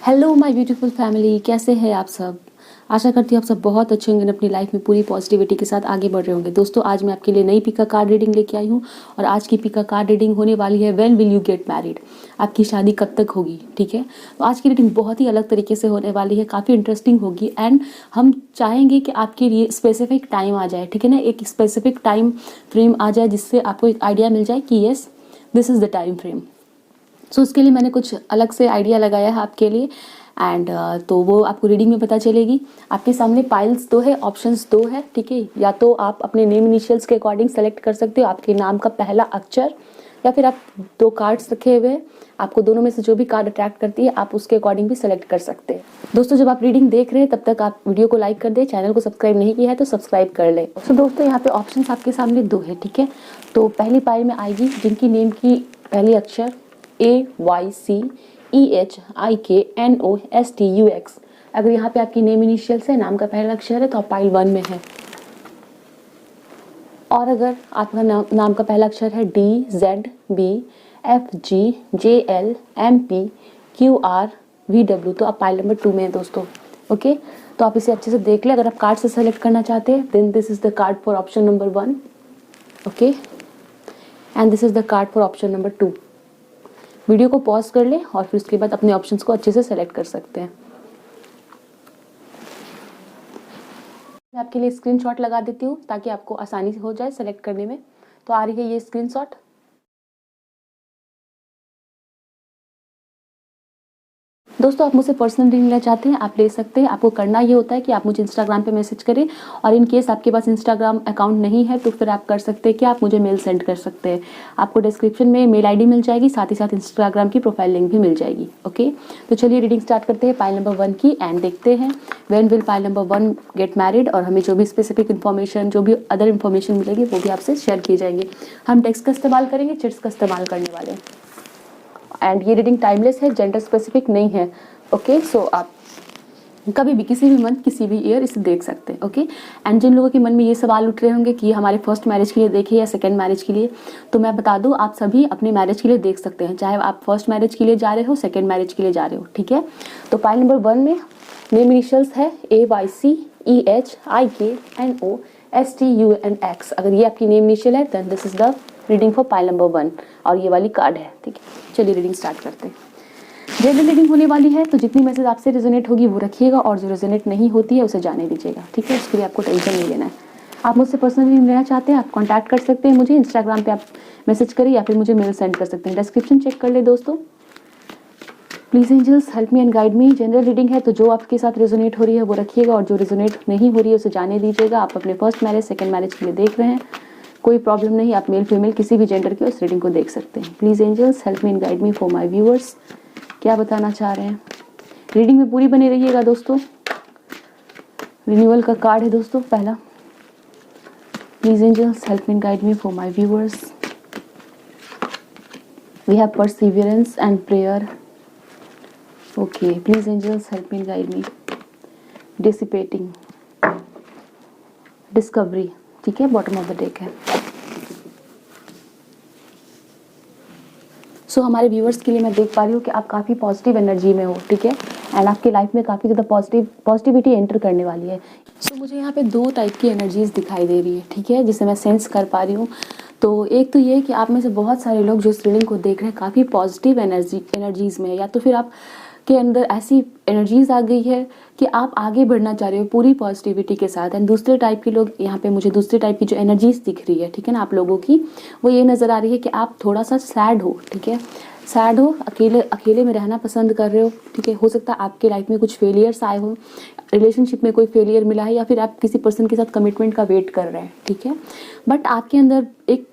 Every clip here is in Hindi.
हेलो माय ब्यूटीफुल फैमिली, कैसे हैं आप सब। आशा करती हूँ आप सब बहुत अच्छे होंगे, अपनी लाइफ में पूरी पॉजिटिविटी के साथ आगे बढ़ रहे होंगे। दोस्तों, आज मैं आपके लिए नई पिक का कार्ड रीडिंग लेके आई हूँ और आज की पिक का कार्ड रीडिंग होने वाली है when will you get married. आपकी शादी कब तक होगी, ठीक है। तो आज की रीडिंग बहुत ही अलग तरीके से होने वाली है, काफ़ी इंटरेस्टिंग होगी एंड हम चाहेंगे कि आपके लिए स्पेसिफिक टाइम आ जाए, ठीक है ना, एक स्पेसिफिक टाइम फ्रेम आ जाए जिससे आपको एक आइडिया मिल जाए कि yes this is the time frame. So उसके लिए मैंने कुछ अलग से आइडिया लगाया है आपके लिए एंड तो वो आपको रीडिंग में पता चलेगी। आपके सामने पाइल्स दो है, ऑप्शंस दो है, ठीक है। या तो आप अपने नेम इनिशियल्स के अकॉर्डिंग सेलेक्ट कर सकते हो, आपके नाम का पहला अक्षर, या फिर आप दो कार्ड्स रखे हुए हैं, आपको दोनों में से जो भी कार्ड अट्रैक्ट करती है आप उसके अकॉर्डिंग भी सेलेक्ट कर सकते हैं। दोस्तों, जब आप रीडिंग देख रहे हैं तब तक आप वीडियो को लाइक कर दें, चैनल को सब्सक्राइब नहीं किया है तो सब्सक्राइब कर ले। तो दोस्तों, यहाँ पे ऑप्शंस आपके सामने दो है, ठीक है। तो पहली पाइल में आएगी जिनकी नेम की पहली अक्षर AYCEHIKNOSTUX। अगर यहाँ पे आपकी नेम इनिशियल्स है, नाम का पहला अक्षर है, तो आप पाइल 1 में है। और अगर आपका नाम का पहला अक्षर है DZBFGJLMPQRVW तो आप पाइल नंबर 2 में है दोस्तों। ओके, तो आप इसे अच्छे से देख लें। अगर आप कार्ड से सेलेक्ट करना चाहते हैं then this is the card for option number 1, okay, and this is the card for option number 2। Video को पॉज कर लें और फिर उसके बाद अपने ऑप्शंस को अच्छे से सेलेक्ट कर सकते हैं। मैं आपके लिए स्क्रीनशॉट लगा देती हूँ ताकि आपको आसानी हो जाए सेलेक्ट करने में। तो आ रही है ये स्क्रीनशॉट। दोस्तों, आप मुझसे पर्सनल रीडिंग लेना चाहते हैं आप ले सकते हैं। आपको करना ये होता है कि आप मुझे इंस्टाग्राम पे मैसेज करें, और इन केस आपके पास इंस्टाग्राम अकाउंट नहीं है तो फिर आप कर सकते हैं कि आप मुझे मेल सेंड कर सकते हैं। आपको डिस्क्रिप्शन में मेल आईडी मिल जाएगी, साथ ही साथ इंस्टाग्राम की प्रोफाइल लिंक भी मिल जाएगी। ओके, तो चलिए रीडिंग स्टार्ट करते हैं पाइल नंबर 1 की एंड देखते हैं when will pile number 1 get married. और हमें जो भी स्पेसिफिक इन्फॉर्मेशन, जो भी अदर इन्फॉर्मेशन मिलेगी वो भी आपसे शेयर किए जाएंगे। हम टेक्स्ट का इस्तेमाल करेंगे, चिट्स का इस्तेमाल करने वाले हैं। एंड ये रीडिंग टाइमलेस है, जेंडर स्पेसिफिक नहीं है। ओके, सो आप कभी भी किसी भी मंथ किसी भी ईयर इसे देख सकते हैं। ओके, एंड जिन लोगों के मन में ये सवाल उठ रहे होंगे कि हमारे फर्स्ट मैरिज के लिए देखें या सेकंड मैरिज के लिए, तो मैं बता दूं आप सभी अपने मैरिज के लिए देख सकते हैं, चाहे आप फर्स्ट मैरिज के लिए जा रहे हो, सेकंड मैरिज के लिए जा रहे हो, ठीक है। तो पाइल नंबर 1 में नेम इनिशियल्स है AYCEHIKNOSTUNX। अगर ये आपकी नेम इनिशियल है then this is the reading for pile number 1 और ये वाली कार्ड है, ठीक है। चलिए रीडिंग स्टार्ट करते हैं। जनरल रीडिंग होने वाली है, तो जितनी मैसेज आपसे रेजोनेट होगी वो रखिएगा और जो रेजोनेट नहीं होती है उसे जाने दीजिएगा, ठीक है। उसके लिए आपको टेंशन नहीं लेना है। आप मुझसे पर्सनली लेना चाहते हैं आप कॉन्टैक्ट कर सकते हैं मुझे इंस्टाग्राम पे, आप मैसेज करिए या फिर मुझे मेल सेंड कर सकते हैं। डिस्क्रिप्शन चेक कर ले दोस्तों। Please angels help me and guide me. General reading है तो जो आपके साथ रेजोनेट हो रही है वो रखिएगा और जो रेजोनेट नहीं हो रही है उसे जाने दीजिएगा। आप अपने फर्स्ट मैरिज सेकंड मैरिज के लिए देख रहे हैं, कोई प्रॉब्लम नहीं, आप मेल फीमेल किसी भी जेंडर के उस रीडिंग को देख सकते हैं। Please angels help me and guide me for my viewers, क्या बताना चाह रहे हैं। रीडिंग में पूरी बने रहिएगा दोस्तों। रिन्यूअल का कार्ड है दोस्तों पहला। Please angels help me and guide me for my viewers. We have perseverance and prayer. Okay, please angels help me and guide me. Dissipating, discovery, ठीक है, बॉटम ऑफ द डेक है। सो हमारे व्यूअर्स के लिए मैं देख पा रही हूँ कि आप काफ़ी पॉजिटिव एनर्जी में हो, ठीक है, एंड आपकी लाइफ में काफ़ी ज़्यादा पॉजिटिविटी एंटर करने वाली है। सो मुझे यहाँ पे 2 टाइप की एनर्जीज दिखाई दे रही है, ठीक है, जिसे मैं सेंस कर पा रही हूँ। तो एक तो ये कि आप में से बहुत सारे लोग जो इस रीडिंग को देख रहे हैं काफ़ी पॉजिटिव एनर्जीज में है, या तो फिर आप के अंदर ऐसी एनर्जीज आ गई है कि आप आगे बढ़ना चाह रहे हो पूरी पॉजिटिविटी के साथ। एंड दूसरे टाइप के लोग, यहाँ पे मुझे दूसरे टाइप की जो एनर्जीज दिख रही है, ठीक है ना, आप लोगों की, वो ये नज़र आ रही है कि आप थोड़ा सा सैड हो, ठीक है, सैड हो, अकेले में रहना पसंद कर रहे हो, ठीक है। हो सकता है आपके लाइफ में कुछ फेलियर्स आए हो, रिलेशनशिप में कोई फेलियर मिला है, या फिर आप किसी पर्सन के साथ कमिटमेंट का वेट कर रहे हैं, ठीक है। बट आपके अंदर एक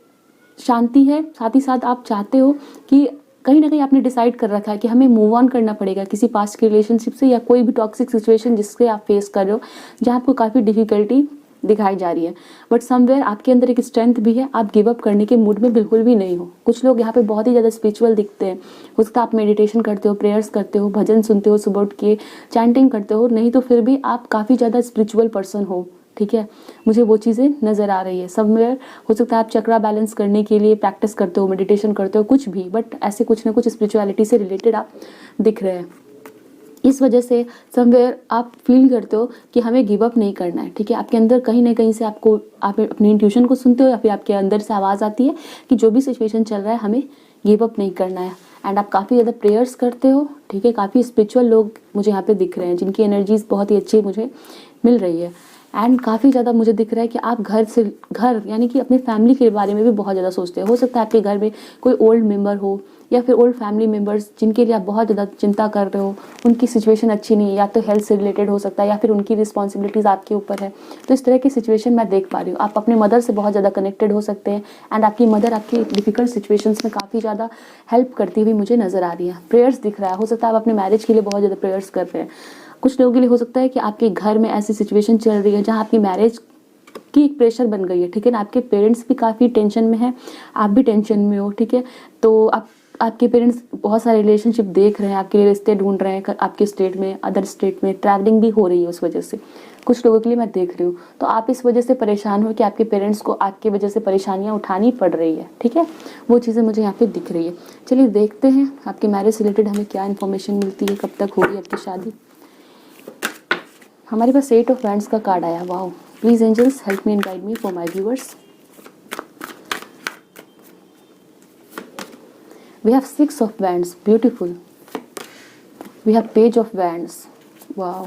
शांति है, साथ ही साथ आप चाहते हो कि कहीं ना कहीं आपने डिसाइड कर रखा है कि हमें मूव ऑन करना पड़ेगा किसी पास्ट के रिलेशनशिप से, या कोई भी टॉक्सिक सिचुएशन जिससे आप फेस कर रहे हो, जहाँ आपको काफ़ी डिफिकल्टी दिखाई जा रही है। बट समवेयर आपके अंदर एक स्ट्रेंथ भी है, आप गिव अप करने के मूड में बिल्कुल भी नहीं हो। कुछ लोग यहाँ पे बहुत ही ज़्यादा स्पिरिचुअल दिखते हैं। हो सकता है आप मेडिटेशन करते हो, प्रेयर्स करते हो, भजन सुनते हो, सुबह उठ के चैंटिंग करते हो, नहीं तो फिर भी आप काफ़ी ज़्यादा स्पिरिचुअल पर्सन हो, ठीक है। मुझे वो चीज़ें नज़र आ रही है। समवेयर हो सकता है आप चक्रा बैलेंस करने के लिए प्रैक्टिस करते हो, मेडिटेशन करते हो, कुछ भी, बट ऐसे कुछ ना कुछ स्पिरिचुअलिटी से रिलेटेड आप दिख रहे हैं। इस वजह से समवेयर आप फील करते हो कि हमें गिव अप नहीं करना है, ठीक है। आपके अंदर कहीं ना कहीं से आप अपनी इंट्यूशन को सुनते हो या फिर आपके अंदर से आवाज़ आती है कि जो भी सिचुएशन चल रहा है हमें गिव अप नहीं करना है। एंड आप काफ़ी ज़्यादा प्रेयर्स करते हो, ठीक है। काफ़ी स्पिरिचुअल लोग मुझे यहाँ पे दिख रहे हैं जिनकी एनर्जीज बहुत ही अच्छी मुझे मिल रही है। एंड काफ़ी ज़्यादा मुझे दिख रहा है कि आप घर यानी कि अपनी फैमिली के बारे में भी बहुत ज़्यादा सोचते हो सकता है आपके घर में कोई ओल्ड मेंबर हो या फिर ओल्ड फैमिली मेंबर्स जिनके लिए आप बहुत ज़्यादा चिंता कर रहे हो, उनकी सिचुएशन अच्छी नहीं है, या तो हेल्थ से रिलेटेड हो सकता है या फिर उनकी रिस्पॉन्सिबिलिटीज़ आपके ऊपर है। तो इस तरह की सिचुएशन मैं देख पा रही हूँ। आप अपने मदर से बहुत ज़्यादा कनेक्टेड हो सकते हैं एंड आपकी मदर आपकी डिफिकल्ट सिचुएशंस में काफ़ी ज़्यादा हेल्प करती हुई मुझे नज़र आ रही है। प्रेयर्स दिख रहा है, हो सकता है आप अपने मैरिज के लिए बहुत ज़्यादा प्रेयर्स कर रहे हैं। कुछ लोगों के लिए हो सकता है कि आपके घर में ऐसी सिचुएशन चल रही है जहाँ आपकी मैरिज की एक प्रेशर बन गई है, ठीक है ना। आपके पेरेंट्स भी काफ़ी टेंशन में हैं, आप भी टेंशन में हो, ठीक है। तो आपके पेरेंट्स बहुत सारे रिलेशनशिप देख रहे हैं, आपके लिए रिश्ते ढूंढ रहे हैं आपके स्टेट में, अदर स्टेट में ट्रैवलिंग भी हो रही है उस वजह से। कुछ लोगों के लिए मैं देख रही हूँ। तो आप इस वजह से परेशान हो कि आपके पेरेंट्स को आपकी वजह से परेशानियाँ उठानी पड़ रही है, ठीक है। वो चीज़ें मुझे यहाँ पे दिख रही है। चलिए देखते हैं आपके मैरिज से रिलेटेड हमें क्या इन्फॉर्मेशन मिलती है, कब तक होगी आपकी शादी। हमारे पास 8 ऑफ वैंड्स का कार्ड आया। Wow, please angels help me and guide me for my viewers. We have 6 of wands, beautiful. We have page of wands, wow.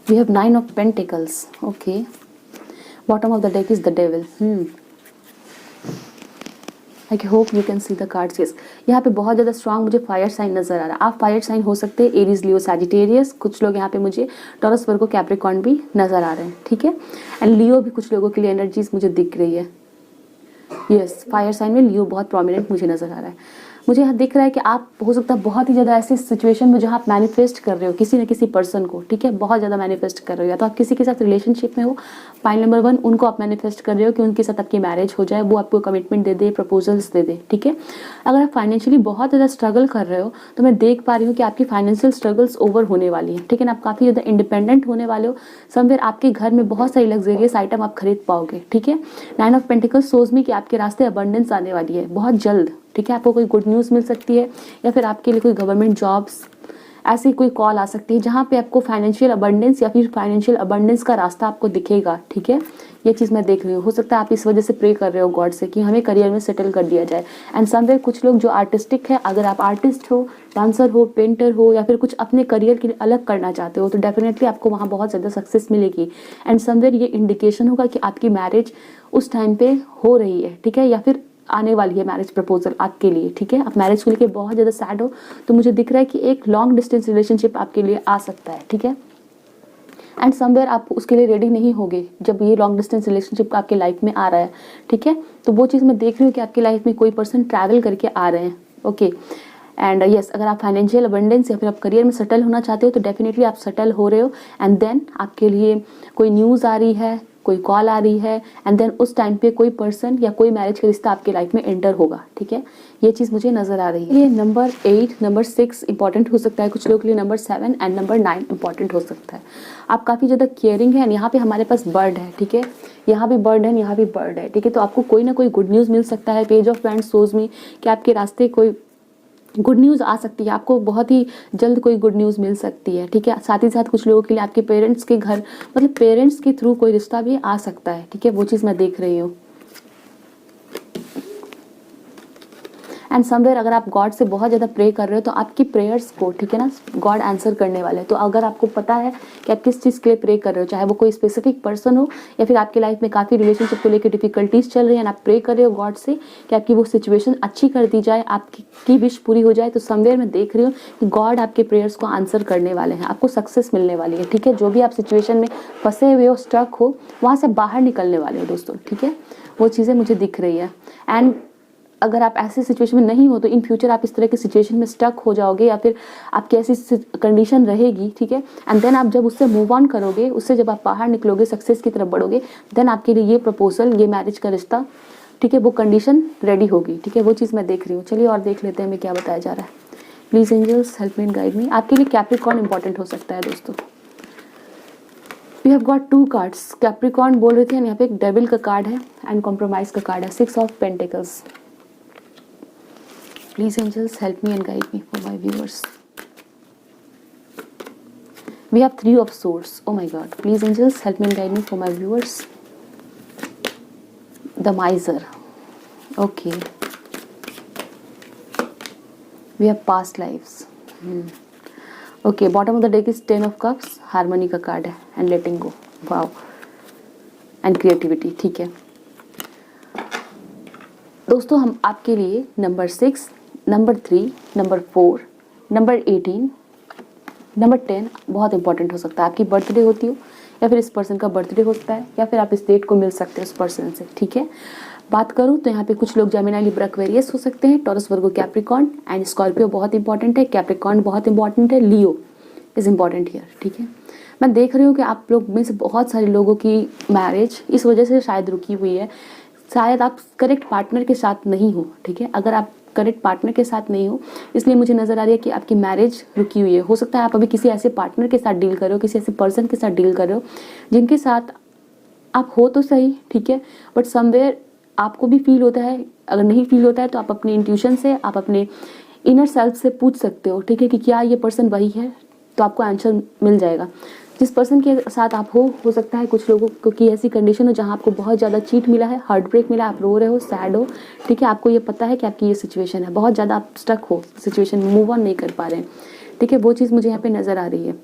We have 9 of pentacles, okay. Bottom of the deck is the devil. I hope you can see the cards. Yes, यहाँ पे बहुत ज़्यादा स्ट्रांग मुझे फायर साइन नजर आ रहा है। आप फायर साइन हो सकते हैं, एरीज, लियो, सैजिटेरियस। कुछ लोग यहाँ पे मुझे टॉरस, वर्गो, कैप्रिकॉर्न भी नजर आ रहे हैं, ठीक है। एंड लियो भी कुछ लोगों के लिए एनर्जीज मुझे दिख रही है। यस, फायर साइन में लियो बहुत प्रोमिनेंट मुझे नजर आ रहा है। मुझे यहाँ दिख रहा है कि आप हो सकता है बहुत ही ज़्यादा ऐसी सिचुएशन में जहाँ आप मैनिफेस्ट कर रहे हो किसी न किसी पर्सन को, ठीक है। बहुत ज़्यादा मैनिफेस्ट कर रहे हो, या तो आप किसी के साथ रिलेशनशिप में हो। पाइल नंबर 1, उनको आप मैनिफेस्ट कर रहे हो कि उनके साथ आपकी मैरिज हो जाए, वो आपको कमिटमेंट दे दे, प्रपोजल्स दे दे, ठीक है। अगर आप फाइनेंशियली बहुत ज़्यादा स्ट्रगल कर रहे हो तो मैं देख पा रही हूँ कि आपकी फाइनेंशियल स्ट्रगल्स ओवर होने वाली है, ठीक है ना। आप काफ़ी ज़्यादा इंडिपेंडेंट होने वाले हो। समवेयर आपके घर में बहुत सारी लग्जरियस आइटम आप खरीद पाओगे, ठीक है। 9 ऑफ पेंटिकल्स सोज मी कि आपके रास्ते अबंडेंस आने वाली है बहुत जल्द, ठीक है। आपको कोई गुड न्यूज़ मिल सकती है या फिर आपके लिए कोई गवर्नमेंट जॉब्स ऐसी कोई कॉल आ सकती है जहाँ पे आपको फाइनेंशियल अबंडेंस या फिर फाइनेंशियल अबंडेंस का रास्ता आपको दिखेगा, ठीक है। ये चीज़ मैं देख रही हूँ। हो सकता है आप इस वजह से प्रे कर रहे हो गॉड से कि हमें करियर में सेटल कर दिया जाए। एंड समवेयर कुछ लोग जो आर्टिस्टिक है, अगर आप आर्टिस्ट हो, डांसर हो, पेंटर हो, या फिर कुछ अपने करियर के लिए अलग करना चाहते हो तो डेफिनेटली आपको वहाँ बहुत ज़्यादा सक्सेस मिलेगी। एंड समवेयर ये इंडिकेशन होगा कि आपकी मैरिज उस टाइम पे हो रही है, ठीक है, या फिर आने वाली है मैरिज प्रपोजल आपके लिए, ठीक है। आप मैरिज को लेकर बहुत ज़्यादा सैड हो तो मुझे दिख रहा है कि एक लॉन्ग डिस्टेंस रिलेशनशिप आपके लिए आ सकता है, ठीक है। एंड समवेयर आप उसके लिए रेडी नहीं होगे जब ये लॉन्ग डिस्टेंस रिलेशनशिप आपके लाइफ में आ रहा है, ठीक है। तो वो चीज़ मैं देख रही हूँ कि आपकी लाइफ में कोई पर्सन ट्रैवल करके आ रहे हैं, ओके। एंड यस, अगर आप फाइनेंशियल अबंडेंस या फिर आप करियर में सेटल होना चाहते हो तो डेफिनेटली आप सेटल हो रहे हो। एंड देन आपके लिए कोई न्यूज़ आ रही है, कोई कॉल आ रही है, एंड देन उस टाइम पे कोई पर्सन या कोई मैरिज का रिश्ता आपके लाइफ में एंटर होगा, ठीक है। ये चीज़ मुझे नजर आ रही है। ये नंबर 8, नंबर 6 इंपॉर्टेंट हो सकता है कुछ लोगों के लिए। नंबर 7 एंड नंबर 9 इंपॉर्टेंट हो सकता है। आप काफ़ी ज़्यादा केयरिंग है। यहाँ पे हमारे पास बर्ड है, ठीक है। यहाँ भी बर्ड है, यहाँ भी बर्ड है, ठीक है। तो आपको कोई ना कोई गुड न्यूज़ मिल सकता है। पेज ऑफ वैंड्स सोज मी कि आपके रास्ते कोई गुड न्यूज़ आ सकती है, आपको बहुत ही जल्द कोई गुड न्यूज़ मिल सकती है, ठीक है। साथ ही साथ कुछ लोगों के लिए आपके पेरेंट्स के घर, मतलब पेरेंट्स के थ्रू कोई रिश्ता भी आ सकता है, ठीक है। वो चीज़ मैं देख रही हूँ। एंड समवेयर अगर आप गॉड से बहुत ज़्यादा प्रे कर रहे हो तो आपकी प्रेयर्स को, ठीक है ना, गॉड आंसर करने वाले हैं। तो अगर आपको पता है कि आप किस चीज़ के लिए प्रे कर रहे हो, चाहे वो कोई स्पेसिफिक पर्सन हो या फिर आपकी लाइफ में काफ़ी रिलेशनशिप को लेकर डिफिकल्टीज चल रही है, आप प्रे कर रहे हो गॉड से कि आपकी वो सिचुएशन अच्छी कर दी जाए, आपकी विश पूरी हो जाए, तो समवेयर मैं देख रही हूँ कि गॉड आपके प्रेयर्स को आंसर करने वाले हैं, आपको सक्सेस मिलने वाली है, ठीक है। जो भी आप सिचुएशन में फंसे हुए हो, स्टक हो, वहाँ से बाहर निकलने वाले हो दोस्तों, ठीक है। वो चीज़ें मुझे दिख रही है। एंड अगर आप ऐसे सिचुएशन में नहीं हो तो इन फ्यूचर आप इस तरह की सिचुएशन में स्टक हो जाओगे या फिर आपकी ऐसी कंडीशन रहेगी, ठीक है। एंड देन आप जब उससे मूव ऑन करोगे, उससे जब आप बाहर निकलोगे, सक्सेस की तरफ बढ़ोगे, देन आपके लिए ये प्रपोजल, ये मैरिज का रिश्ता, ठीक है, वो कंडीशन रेडी होगी, ठीक है। वो चीज़ मैं देख रही हूँ। चलिए और देख लेते हैं हमें क्या बताया जा रहा है। Please angels help me and guide me. आपके लिए कैप्रिकॉर्न इंपॉर्टेंट हो सकता है दोस्तों। We have got 2 cards. Capricorn बोल रहे थे, यहाँ पे एक डेविल का कार्ड है एंड कॉम्प्रोमाइज का कार्ड है, 6 of pentacles. Please angels help me and guide me for my viewers. We have 3 of swords. Oh my god. Please angels help me and guide me for my viewers. The miser. Okay. We have past lives. Okay, bottom of the deck is 10 of cups. Harmony का कार्ड है and letting go. Wow. And creativity. ठीक है दोस्तों, हम आपके लिए number 6, number 3, number 4, number 18, number 10 बहुत इंपॉर्टेंट हो सकता है। आपकी बर्थडे होती हो या फिर इस पर्सन का बर्थडे हो सकता है या फिर आप इस डेट को मिल सकते हैं उस पर्सन से। ठीक है, बात करूं तो यहाँ पे कुछ लोग जेमिनी, लिब्रा, एक्वेरियस हो सकते हैं, taurus, Virgo, Capricorn and Scorpio बहुत इंपॉर्टेंट है, कैप्रिकॉर्न बहुत इंपॉर्टेंट है, लियो इज इंपॉर्टेंट हियर। ठीक है, मैं देख रही हूँ कि आप लोग में से बहुत सारे लोगों की मैरिज इस वजह से शायद रुकी हुई है, शायद आप करेक्ट पार्टनर के साथ नहीं हो। ठीक है, अगर आप करेक्ट पार्टनर के साथ नहीं हो इसलिए मुझे नज़र आ रही है कि आपकी मैरिज रुकी हुई है। हो सकता है आप अभी किसी ऐसे पार्टनर के साथ डील कर रहे हो, किसी ऐसे पर्सन के साथ डील कर रहे हो जिनके साथ आप हो तो सही, ठीक है, बट समवेयर आपको भी फील होता है। अगर नहीं फील होता है तो आप अपने इंट्यूशन से, आप अपने इनर सेल्फ से पूछ सकते हो, ठीक है, कि क्या ये पर्सन वही है, तो आपको आंसर मिल जाएगा। जिस पर्सन के साथ आप हो सकता है कुछ लोगों को की ऐसी कंडीशन हो जहाँ आपको बहुत ज़्यादा चीट मिला है, हार्ट ब्रेक मिला, आप रो रहे हो, सैड हो, ठीक है, आपको ये पता है कि आपकी ये सिचुएशन है, बहुत ज़्यादा आप स्टक हो सिचुएशन में, मूव ऑन नहीं कर पा रहे हैं। ठीक है, वो चीज़ मुझे यहाँ पे नज़र आ रही है।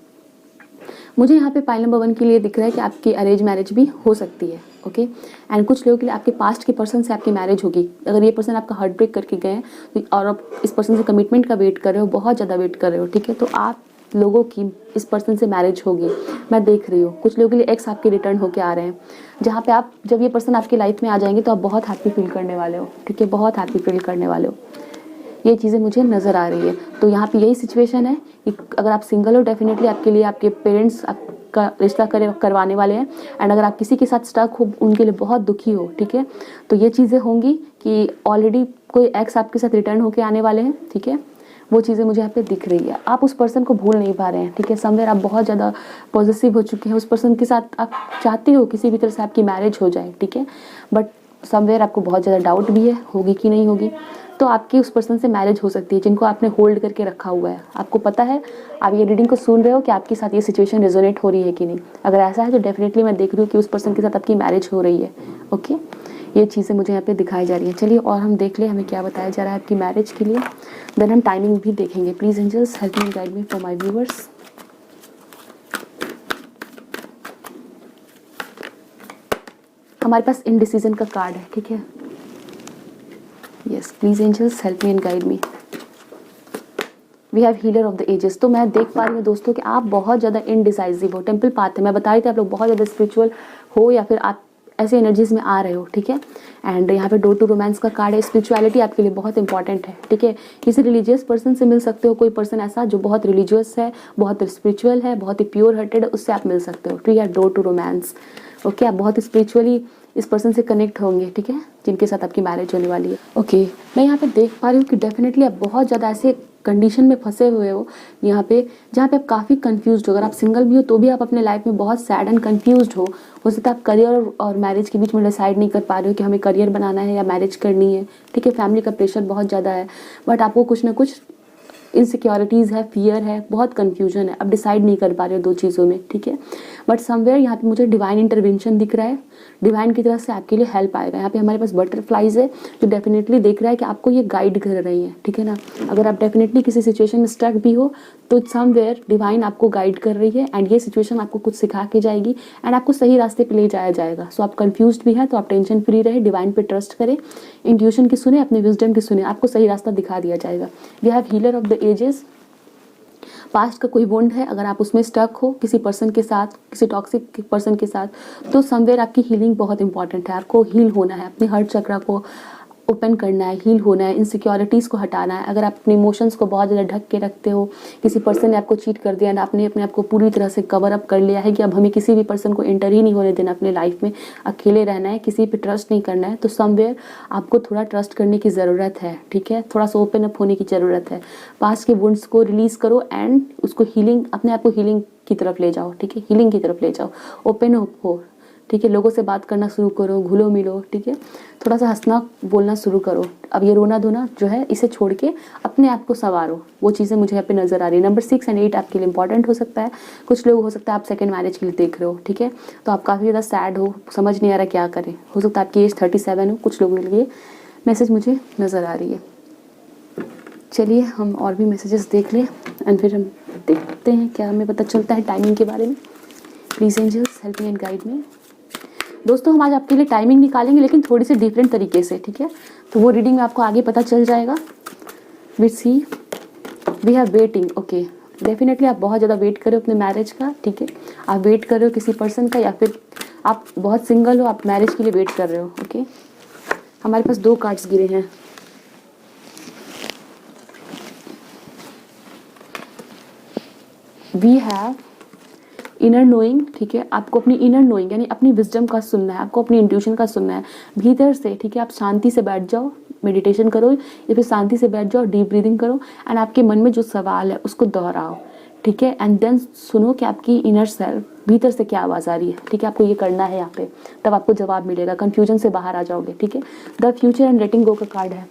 मुझे यहाँ पे पाइल नंबर 1 के लिए दिख रहा है कि आपकी अरेंज मैरिज भी हो सकती है। ओके, एंड कुछ लोगों के लिए आपके पास्ट के पर्सन से आपकी मैरिज होगी। अगर ये पर्सन आपका हार्ट ब्रेक करके गए हैं तो और आप इस पर्सन से कमिटमेंट का वेट कर रहे हो, बहुत ज़्यादा वेट कर रहे हो, ठीक है, तो आप लोगों की इस पर्सन से मैरिज होगी, मैं देख रही हूँ। कुछ लोगों के लिए एक्स आपके रिटर्न होके आ रहे हैं, जहाँ पे आप जब ये पर्सन आपकी लाइफ में आ जाएंगे तो आप बहुत हैप्पी फील करने वाले हो। ठीक है, बहुत हैप्पी फील करने वाले हो, ये चीज़ें मुझे नज़र आ रही है। तो यहाँ पे यही सिचुएशन है कि अगर आप सिंगल हो डेफिनेटली आपके लिए आपके पेरेंट्स आपका रिश्ता करवाने वाले हैं, एंड अगर आप किसी के साथ स्टक हो उनके लिए बहुत दुखी हो, ठीक है, तो ये चीज़ें होंगी कि ऑलरेडी कोई एक्स आपके साथ रिटर्न होके आने वाले हैं। ठीक है, वो चीज़ें मुझे यहाँ पे दिख रही है। आप उस पर्सन को भूल नहीं पा रहे हैं। ठीक है, समवेयर आप बहुत ज़्यादा पॉजिटिव हो चुके हैं, उस पर्सन के साथ आप चाहते हो किसी भी तरह से आपकी मैरिज हो जाए, ठीक है, बट समवेयर आपको बहुत ज़्यादा डाउट भी है होगी कि नहीं होगी। तो आपकी उस पर्सन से मैरिज हो सकती है जिनको आपने होल्ड करके रखा हुआ है। आपको पता है, आप ये रीडिंग को सुन रहे हो कि आपके साथ ये सिचुएशन रेजोनेट हो रही है कि नहीं। अगर ऐसा है तो डेफिनेटली मैं देख रही हूँ कि उस पर्सन के साथ आपकी मैरिज हो रही है। ओके, ये चीज़ें मुझे यहाँ पे दिखाई जा रही हैं। चलिए और हम देख ले हमें क्या बताया जा रहा है आपकी मैरिज के लिए, देन हम टाइमिंग भी देखेंगे। Please angels help me guide me for my viewers. हमारे पास इनडिसीजन का कार्ड है, ठीक है, yes, please angels help me and guide me. We have healer of the ages. तो मैं देख पा रही हूँ दोस्तों कि आप बहुत ज़्यादा इनडिसाइजिव हो। टेम्पल पाथ है, मैं बता रही थी आप लोग बहुत ज़्यादा स्पिरिचुअल हो या फिर आप ऐसे एनर्जीज में आ रहे हो। ठीक है, एंड यहाँ पे डोर टू रोमांस का कार्ड है। स्पिरिचुअलिटी आपके लिए बहुत इंपॉर्टेंट है। ठीक है, किसी रिलीजियस पर्सन से मिल सकते हो, कोई पर्सन ऐसा जो बहुत रिलीजियस है, बहुत स्पिरिचुअल है, बहुत ही प्योर हार्टेड है, उससे आप मिल सकते हो। ठीक है, डोर टू रोमांस। ओके, आप बहुत स्पिरिचुअली इस पर्सन से कनेक्ट होंगे, ठीक है, जिनके साथ आपकी मैरिज होने वाली है। ओके, मैं यहाँ पे देख पा रही हूँ कि डेफिनेटली आप बहुत ज़्यादा ऐसे कंडीशन में फंसे हुए हो यहाँ पे, जहाँ पे आप काफ़ी कंफ्यूज्ड हो। अगर आप सिंगल भी हो तो भी आप अपने लाइफ में बहुत सैड एंड कंफ्यूज्ड हो सकता है आप करियर और मैरिज के बीच में डिसाइड नहीं कर पा रहे हो कि हमें करियर बनाना है या मैरिज करनी है। ठीक है, फैमिली का प्रेशर बहुत ज़्यादा है, बट आपको कुछ ना कुछ इनसिक्योरिटीज़ है, फियर है, बहुत कन्फ्यूजन है, अब डिसाइड नहीं कर पा रहे हो दो चीज़ों में। ठीक है, बट समवेयर यहाँ पे मुझे डिवाइन इंटरवेंशन दिख रहा है, डिवाइन की तरफ से आपके लिए हेल्प आएगा। यहाँ पे हमारे पास बटरफ्लाइज है जो डेफिनेटली देख रहा है कि आपको ये गाइड कर रही है। ठीक है ना, अगर आप डेफिनेटली किसी सिचुएशन में स्टक भी हो तो समवेयर डिवाइन आपको गाइड कर रही है, एंड ये सिचुएशन आपको कुछ सिखा के जाएगी एंड आपको सही रास्ते पे ले जाया जाएगा। सो आप कंफ्यूज भी हैं तो आप टेंशन फ्री रहे, डिवाइन पे ट्रस्ट करें, इंट्यूशन की सुने, अपने विजडम की सुने, आपको सही रास्ता दिखा दिया जाएगा। We have healer of the ages. Past का कोई वुंड है, अगर आप उसमें स्टक हो किसी पर्सन के साथ, किसी टॉक्सिक पर्सन के साथ, तो समवेयर आपकी हीलिंग बहुत इंपॉर्टेंट है। आपको हील होना है, अपने हार्ट चक्रा को ओपन करना है, हील होना है, इनसिक्योरिटीज़ को हटाना है। अगर आप अपने इमोशंस को बहुत ज़्यादा ढक के रखते हो, किसी पर्सन ने आपको चीट कर दिया एंड आपने अपने आप को पूरी तरह से कवर अप कर लिया है कि अब हमें किसी भी पर्सन को एंटर ही नहीं होने देना अपने लाइफ में, अकेले रहना है, किसी पे ट्रस्ट नहीं करना है, तो समवेयर आपको थोड़ा ट्रस्ट करने की ज़रूरत है। ठीक है, थोड़ा सा ओपन अप होने की ज़रूरत है। पास्ट के वुंड्स को रिलीज़ करो एंड उसको हीलिंग, अपने आप को हीलिंग की तरफ ले जाओ। ठीक है, हीलिंग की तरफ ले जाओ, ओपन अप हो, ठीक है, लोगों से बात करना शुरू करो, घुलो मिलो, ठीक है, थोड़ा सा हंसना बोलना शुरू करो। अब ये रोना धोना जो है इसे छोड़ के अपने आप को संवारो, वो चीज़ें मुझे यहाँ पे नज़र आ रही है। नंबर 6 और 8 आपके लिए इंपॉर्टेंट हो सकता है। कुछ लोग हो सकता है आप सेकंड मैरिज के लिए देख रहे हो, ठीक है, तो आप काफ़ी ज़्यादा सैड हो, समझ नहीं आ रहा क्या करें। हो सकता है आपकी एज 37 हो, कुछ लोगों के लिए मैसेज मुझे नज़र आ रही है। चलिए हम और भी मैसेजेस देख लें एंड फिर हम देखते हैं क्या हमें पता चलता है टाइमिंग के बारे में। Please angels help me and guide me. दोस्तों हम आज आपके लिए टाइमिंग निकालेंगे लेकिन थोड़ी सी डिफरेंट तरीके से, ठीक है, तो वो रीडिंग में आपको आगे पता चल जाएगा। Which see we have waiting, okay, definitely आप बहुत ज़्यादा वेट कर रहे हो अपने मैरिज का, ठीक है, आप वेट कर रहे हो किसी पर्सन का, या फिर आप बहुत सिंगल हो, आप मैरिज के लिए वेट कर रहे हो, ओके। हमारे पास 2 कार्ड्स गिरे हैं। वी हैव इनर नोइंग, ठीक है, आपको अपनी इनर नोइंग यानी अपनी विजडम का सुनना है, आपको अपनी इंट्यूशन का सुनना है भीतर से, ठीक है। आप शांति से बैठ जाओ, मेडिटेशन करो या फिर शांति से बैठ जाओ, डीप ब्रीदिंग करो एंड आपके मन में जो सवाल है उसको दोहराओ, ठीक है, एंड देन सुनो कि आपकी इनर सेल्फ भीतर से क्या आवाज़ आ रही है, ठीक है। आपको ये करना है यहाँ पे, तब आपको जवाब मिलेगा, कन्फ्यूजन से बाहर आ जाओगे, ठीक है। द फ्यूचर एंड लेटिंग गो का कार्ड है।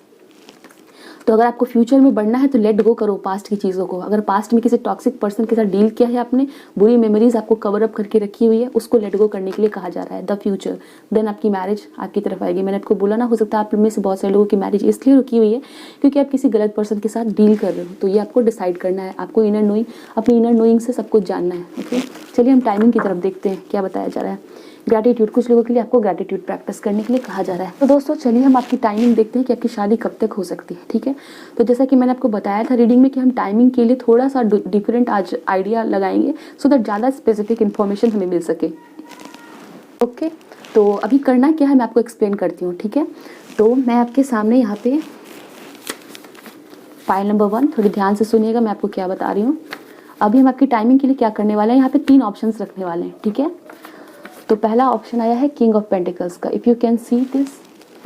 तो अगर आपको फ्यूचर में बढ़ना है तो लेट गो करो पास्ट की चीज़ों को। अगर पास्ट में किसी टॉक्सिक पर्सन के साथ डील किया है आपने, बुरी मेमोरीज आपको कवर अप करके रखी हुई है, उसको लेट गो करने के लिए कहा जा रहा है। द फ्यूचर, देन आपकी मैरिज आपकी तरफ आएगी। मैंने आपको बोला ना, हो सकता है आप में से बहुत सारे लोगों की मैरिज इसलिए रुकी हुई है क्योंकि आप किसी गलत पर्सन के साथ डील कर रहे हो। तो ये आपको डिसाइड करना है, आपको इनर नोइंग, अपनी इनर नोइंग से सब कुछ जानना है, ओके। चलिए हम टाइमिंग की तरफ देखते हैं क्या बताया जा रहा है। ग्रैटिट्यूड, कुछ लोगों के लिए आपको ग्रैटिट्यूड प्रैक्टिस करने के लिए कहा जा रहा है। तो दोस्तों चलिए हम आपकी टाइमिंग देखते हैं कि आपकी शादी कब तक हो सकती है, ठीक है। तो जैसा कि मैंने आपको बताया था रीडिंग में कि हम टाइमिंग के लिए थोड़ा सा डिफरेंट आज आइडिया लगाएंगे सो दैट ज़्यादा स्पेसिफिक इन्फॉर्मेशन हमें मिल सके, ओके। तो अभी करना क्या है मैं आपको एक्सप्लेन करती हूँ, ठीक है। तो मैं आपके सामने यहाँ पे फाइल नंबर 1, थोड़ी ध्यान से सुनिएगा मैं आपको क्या बता रही हूँ। अभी हम आपकी टाइमिंग के लिए क्या करने वाले हैं, यहाँ पे 3 ऑप्शंस रखने वाले हैं, ठीक है। तो पहला ऑप्शन आया है किंग ऑफ पेंटिकल्स का, if you can see this,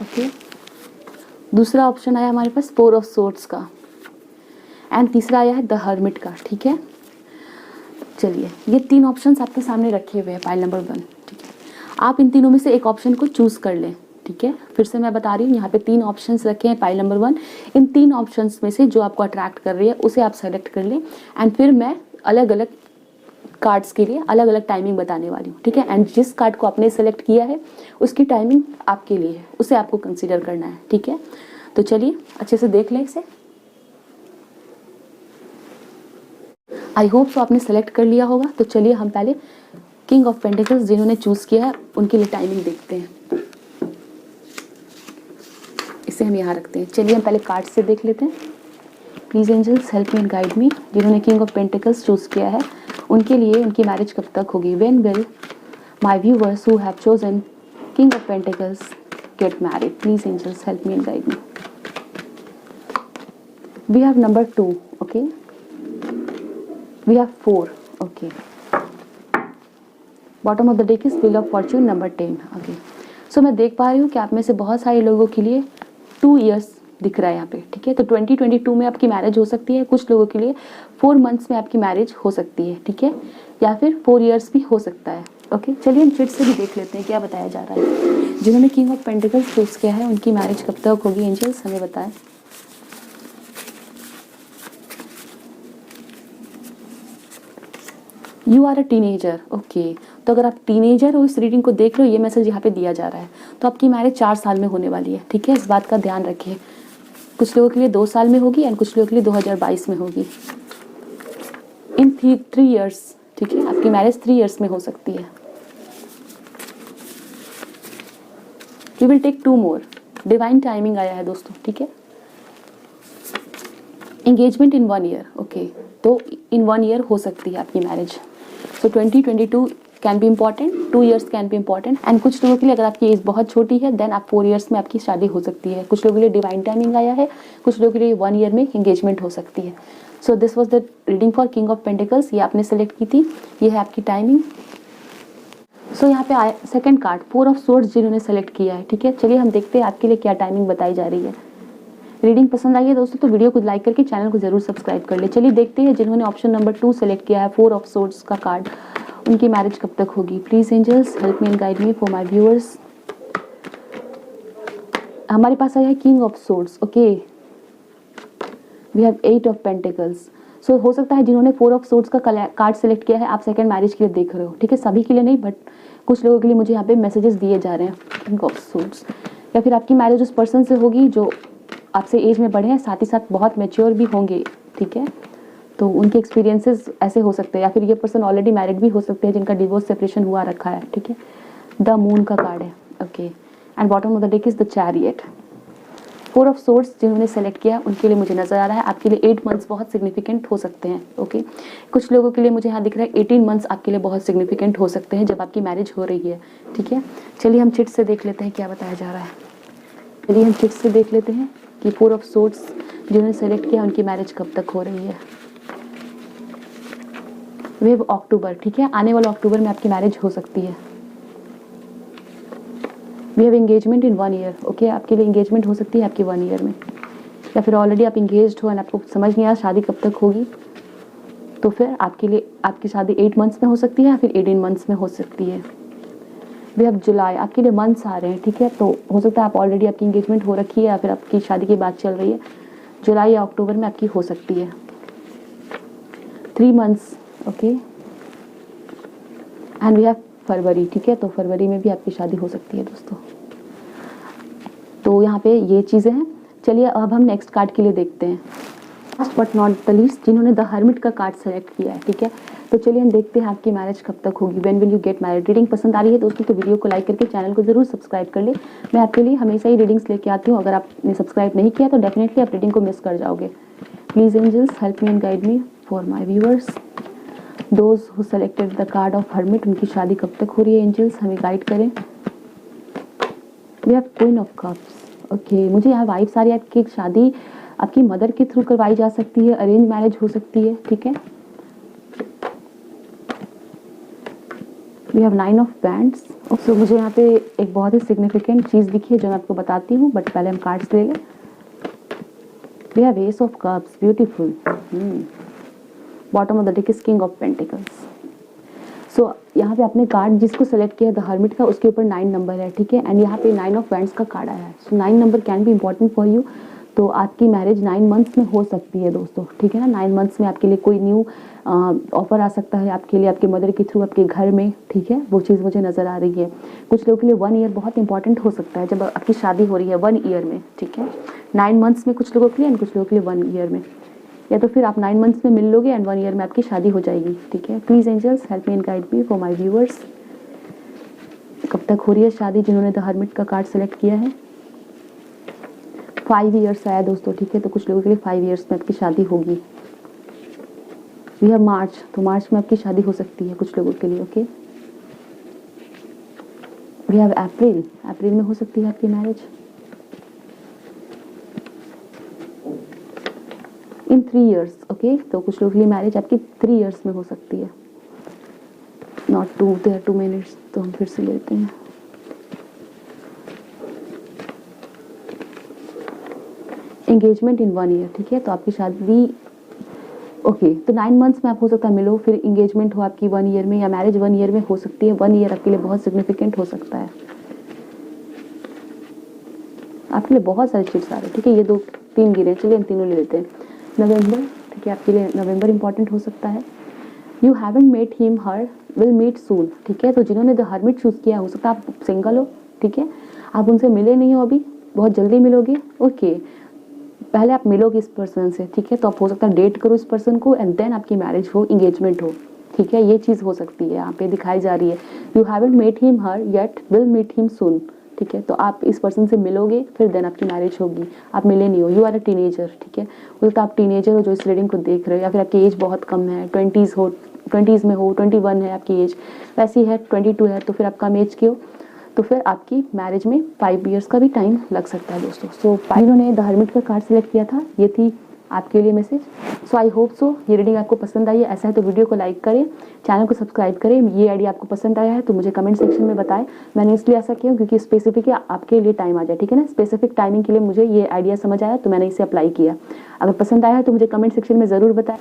okay. दूसरा ऑप्शन आया हमारे पास 4 ऑफ सोर्ड्स का एंड तीसरा आया है द हर्मिट का, ठीक है। चलिए ये 3 ऑप्शंस आपके सामने रखे हुए हैं पाइल नंबर 1, ठीक है। आप इन तीनों में से एक ऑप्शन को चूज़ कर लें, ठीक है। फिर से मैं बता रही हूँ, यहाँ पे 3 ऑप्शंस रखे हैं पाइल नंबर 1। इन 3 ऑप्शंस में से जो आपको अट्रैक्ट कर रही है उसे आप सेलेक्ट कर लें एंड फिर मैं अलग अलग कार्ड्स के लिए अलग अलग टाइमिंग बताने वाली हूँ, ठीक है। एंड जिस कार्ड को आपने सेलेक्ट किया है उसकी टाइमिंग आपके लिए है, उसे आपको कंसीडर करना है, ठीक है। तो चलिए अच्छे से देख लें इसे। आई होप सो आपने सेलेक्ट कर लिया होगा। तो चलिए हम पहले किंग ऑफ पेंटिकल्स जिन्होंने चूज़ किया है उनके लिए टाइमिंग देखते हैं। इसे हम यहाँ रखते हैं। चलिए हम पहले कार्ड से देख लेते हैं। Please angels help me and guide me. जिन्होंने किंग ऑफ पेंटिकल्स चूज़ किया है उनके लिए उनकी मैरिज कब तक होगी। When will my viewers who have chosen king of pentacles get married. Please angels help me and guide me. We have number 2, okay. We have 4, okay. Bottom of the deck is wheel of fortune number 10, okay. So मैं देख पा रही हूँ कि आप में से बहुत सारे लोगों के लिए 2 इयर्स दिख रहा है यहाँ पे, ठीक है। तो 2022 में आपकी मैरिज हो सकती है। कुछ लोगों के लिए 4 मंथ्स में आपकी मैरिज हो सकती है, ठीक है, या फिर 4 इयर्स भी हो सकता है, ओके। चलिए हम चिट से भी देख लेते हैं क्या बताया जा रहा है। जिन्होंने किंग ऑफ पेंटिकल्स चूज किया है उनकी मैरिज कब तक होगी, एंजल्स हमें बताएं। You are a teenager, okay. तो अगर आप टीनेजर हो इस रीडिंग को देख रहे हो, ये मैसेज यहाँ पे दिया जा रहा है। तो आपकी मैरिज 4 साल में होने वाली है, ठीक है। इस बात का ध्यान रखिए। कुछ लोगों के लिए 2 साल में होगी एंड कुछ लोगों के लिए 2022 में होगी। इन 3 इयर्स, ठीक है, आपकी मैरिज 3 इयर्स में हो सकती है। We will take 2 more. Divine timing आया है दोस्तों, ठीक है। Engagement in 1 year, okay. तो इन 1 ईयर हो सकती है आपकी marriage. So 2022 can be important, 2 years can be important. And कुछ लोगों के लिए अगर आपकी एज बहुत छोटी है देन आप 4 इयर्स में आपकी शादी हो सकती है। कुछ लोगों के लिए डिवाइन टाइमिंग आया है, कुछ लोगों के लिए 1 ईयर में एंगेजमेंट हो सकती है। So this was the reading for king of pentacles. ये आपने सेलेक्ट की थी, ये है आपकी टाइमिंग। सो यहाँ पे आया सेकंड कार्ड 4 ऑफ सोर्ड्स जिन्होंने सेलेक्ट किया है, ठीक है। चलिए हम देखते हैं आपके लिए क्या टाइमिंग बताई जा रही है। रीडिंग पसंद आई है दोस्तों तो वीडियो को लाइक करके चैनल को जरूर सब्सक्राइब कर ले। चलिए देखते हैं जिन्होंने ऑप्शन नंबर 2 सेलेक्ट किया है 4 ऑफ सोर्ड्स का कार्ड उनकी मैरिज कब तक होगी? Please angels help me and guide me for my viewers. हमारे पास आया है king of swords. Okay, we have 8 of pentacles. So हो सकता है जिन्होंने 4 ऑफ सोर्ड्स का कार्ड सेलेक्ट किया है, आप सेकंड मैरिज के लिए देख रहे हो, ठीक है? सभी के लिए नहीं, बट कुछ लोगों के लिए मुझे यहाँ पे मैसेजेस दिए जा रहे हैं, किंग ऑफ सोर्ड्स। या फिर आपकी मैरिज उस पर्सन से होगी जो आपसे एज में बड़े हैं, साथ ही साथ बहुत मैच्योर भी होंगे, ठीक है? तो उनके एक्सपीरियंसेस ऐसे हो सकते हैं, या फिर ये पर्सन ऑलरेडी मैरिड भी हो सकते हैं जिनका डिवोर्स सेपरेशन हुआ रखा है, ठीक है? द मून का कार्ड है। Okay, and bottom of the deck is the chariot. 4 of swords जिन्होंने सेलेक्ट किया उनके लिए मुझे नजर आ रहा है आपके लिए 8 मंथ्स बहुत सिग्निफिकेंट हो सकते हैं। ओके, कुछ लोगों के लिए मुझे यहाँ दिख रहा है 18 मंथ्स आपके लिए बहुत सिग्निफिकेंट हो सकते हैं जब आपकी मैरिज हो रही है, ठीक है? चलिए हम चिट से देख लेते हैं क्या बताया जा रहा है। चलिए हम चिट से देख लेते हैं कि 4 ऑफ सोर्ड्स जिन्होंने सेलेक्ट किया उनकी मैरिज कब तक हो रही है। वेव अक्टूबर, ठीक है? आने वाला अक्टूबर में आपकी मैरिज हो सकती है। We have engagement in 1 year. Okay, आपके लिए एंगेजमेंट हो सकती है आपकी 1 ईयर में, या फिर ऑलरेडी आप एंगेज्ड हो एंड आपको समझ नहीं आया शादी कब तक होगी, तो फिर आपके लिए आपकी शादी 8 मंथ्स में हो सकती है या फिर 18 मंथ्स में हो सकती है। वी हैव जुलाई, आपके लिए मंथ्स आ रहे हैं, ठीक है? तो हो सकता है आप ऑलरेडी आपकी एंगेजमेंट हो रखी है या फिर आपकी शादी की बात चल रही है। जुलाई या अक्टूबर में आपकी हो सकती है। 3 months. Okay, and we have February, ठीक है? तो फरवरी में भी आपकी शादी हो सकती है दोस्तों। तो यहाँ पे ये चीज़ें हैं। चलिए अब हम नेक्स्ट कार्ड के लिए देखते हैं। Last but not the least जिन्होंने द हर्मिट का कार्ड सेलेक्ट किया है, ठीक है? तो चलिए हम देखते हैं आपकी मैरिज कब तक होगी। When will you get married? Reading पसंद आ रही है दोस्तों तो वीडियो को लाइक करके चैनल को जरूर सब्सक्राइब कर ले। मैं आपके लिए हमेशा ही रीडिंग्स लेके आती हूँ। अगर आपने सब्सक्राइब नहीं किया तो डेफिनेटली आप रीडिंग को मिस कर जाओगे। Please angels help me and guide me for my viewers. Those who selected the card of hermit, उनकी शादी कब तक हो रही है? एंजल्स हमें गाइड करें। We have queen of cups. Okay, मुझे यहाँ वाइब्स आ रही है आपकी शादी आपकी मदर के थ्रू करवाई जा सकती है, अरेंज मैरिज हो सकती है, ठीक है? We have 9 of wands. सो मुझे यहाँ पे एक बहुत ही सिग्निफिकेंट चीज़ दिखी है जो मैं आपको बताती हूँ, बट पहले हम कार्ड्स ले लें। We have ace of cups, beautiful. Bottom of the deck is king of pentacles. So यहाँ पे आपने कार्ड जिसको सेलेक्ट किया द हर्मिट का, उसके ऊपर 9 नंबर है, ठीक है? एंड यहाँ पे 9 ऑफ बैंड्स का कार्ड आया है। सो 9 number can be important for you. तो आपकी मैरिज 9 मंथ्स में हो सकती है दोस्तों, ठीक है ना? 9 मंथ्स में आपके लिए कोई न्यू ऑफर आ सकता है आपके लिए, आपके मदर के थ्रू आपके घर में, ठीक है? वो चीज़ मुझे नज़र आ रही है। कुछ लोगों के लिए 1 ईयर बहुत इंपॉर्टेंट हो सकता है जब आपकी शादी हो रही है 1 ईयर में, ठीक है? 9 मंथ्स में कुछ लोगों के लिए एंड कुछ लोगों के लिए 1 ईयर में, या तो फिर आप 9 मंथ्स में मिल लोगे एंड 1 ईयर में आपकी शादी हो जाएगी, ठीक है? Please angels help me and guide me for my viewers. कब तक हो रही है शादी जिन्होंने द हर्मिट का कार्ड सेलेक्ट किया है? 5 ईयर्स आया दोस्तों, ठीक है? तो कुछ लोगों के लिए 5 ईयर्स में आपकी शादी होगी। वी हैव मार्च, तो मार्च में आपकी शादी हो सकती है कुछ लोगों के लिए। ओके, वी हैव अप्रैल, अप्रैल में हो सकती है आपकी मैरिज। इन 3 ईयर्स। ओके, तो कुछ लोगों के लिए मैरिज आपकी 3 ईयर्स में हो सकती है, नॉट 2, देयर 2 मिनट्स। तो हम फिर से लेते हैं। एंगेजमेंट इन 1 ईयर, ठीक है? तो आपकी शादी ओके, तो 9 मंथ्स में आप हो सकता है मिलो, फिर एंगेजमेंट हो आपकी 1 ईयर में, या मैरिज 1 ईयर में हो सकती है। 1 ईयर आपके लिए बहुत सिग्निफिकेंट हो सकता है। आपके लिए बहुत सारे चिट्स आ रहे हैं, ठीक है? ये 2-3 गिरे, चलिए हम तीनों ले लेते हैं। नवंबर, ठीक है? आपके लिए नवंबर इंपॉर्टेंट हो सकता है। You haven't met him her, will meet soon, ठीक है? तो जिन्होंने द हर्मिट चूज किया हो सकता है आप सिंगल हो, ठीक है? आप उनसे मिले नहीं हो अभी, बहुत जल्दी मिलोगे। ओके, पहले आप मिलोगे इस पर्सन से, ठीक है? तो आप हो सकता है डेट करो इस पर्सन को एंड देन आपकी मैरिज हो, एंगेजमेंट हो, ठीक है? ये चीज़ हो सकती है, यहाँ पे दिखाई जा रही है। You haven't met him her yet, will meet him soon, ठीक है? तो आप इस पर्सन से मिलोगे फिर देन आपकी मैरिज होगी। आप मिले नहीं हो, यू आर अ टीनेजर, ठीक है? हो सकता है आप टीनेजर हो जो इस रीडिंग को देख रहे हो, या फिर आपकी एज बहुत कम है, 20s में हो, 21 है आपकी एज, वैसी है 22 है, तो फिर आप कम एज के हो, तो फिर आपकी मैरिज में 5 ईयर्स का भी टाइम लग सकता है दोस्तों। सो जिन्होंने द हर्मिट का कार्ड सेलेक्ट किया था, ये थी आपके लिए message. So I hope so ये रीडिंग आपको पसंद आई है। ऐसा है तो वीडियो को लाइक करें, चैनल को सब्सक्राइब करें। ये आइडिया आपको पसंद आया है तो मुझे कमेंट सेक्शन में बताएं। मैंने इसलिए ऐसा किया क्योंकि स्पेसिफिक आपके लिए टाइम आ जाए, ठीक है ना? स्पेसिफिक टाइमिंग के लिए मुझे ये आइडिया समझ आया तो मैंने इसे अप्लाई किया। अगर पसंद आया है तो मुझे कमेंट सेक्शन में ज़रूर बताएं।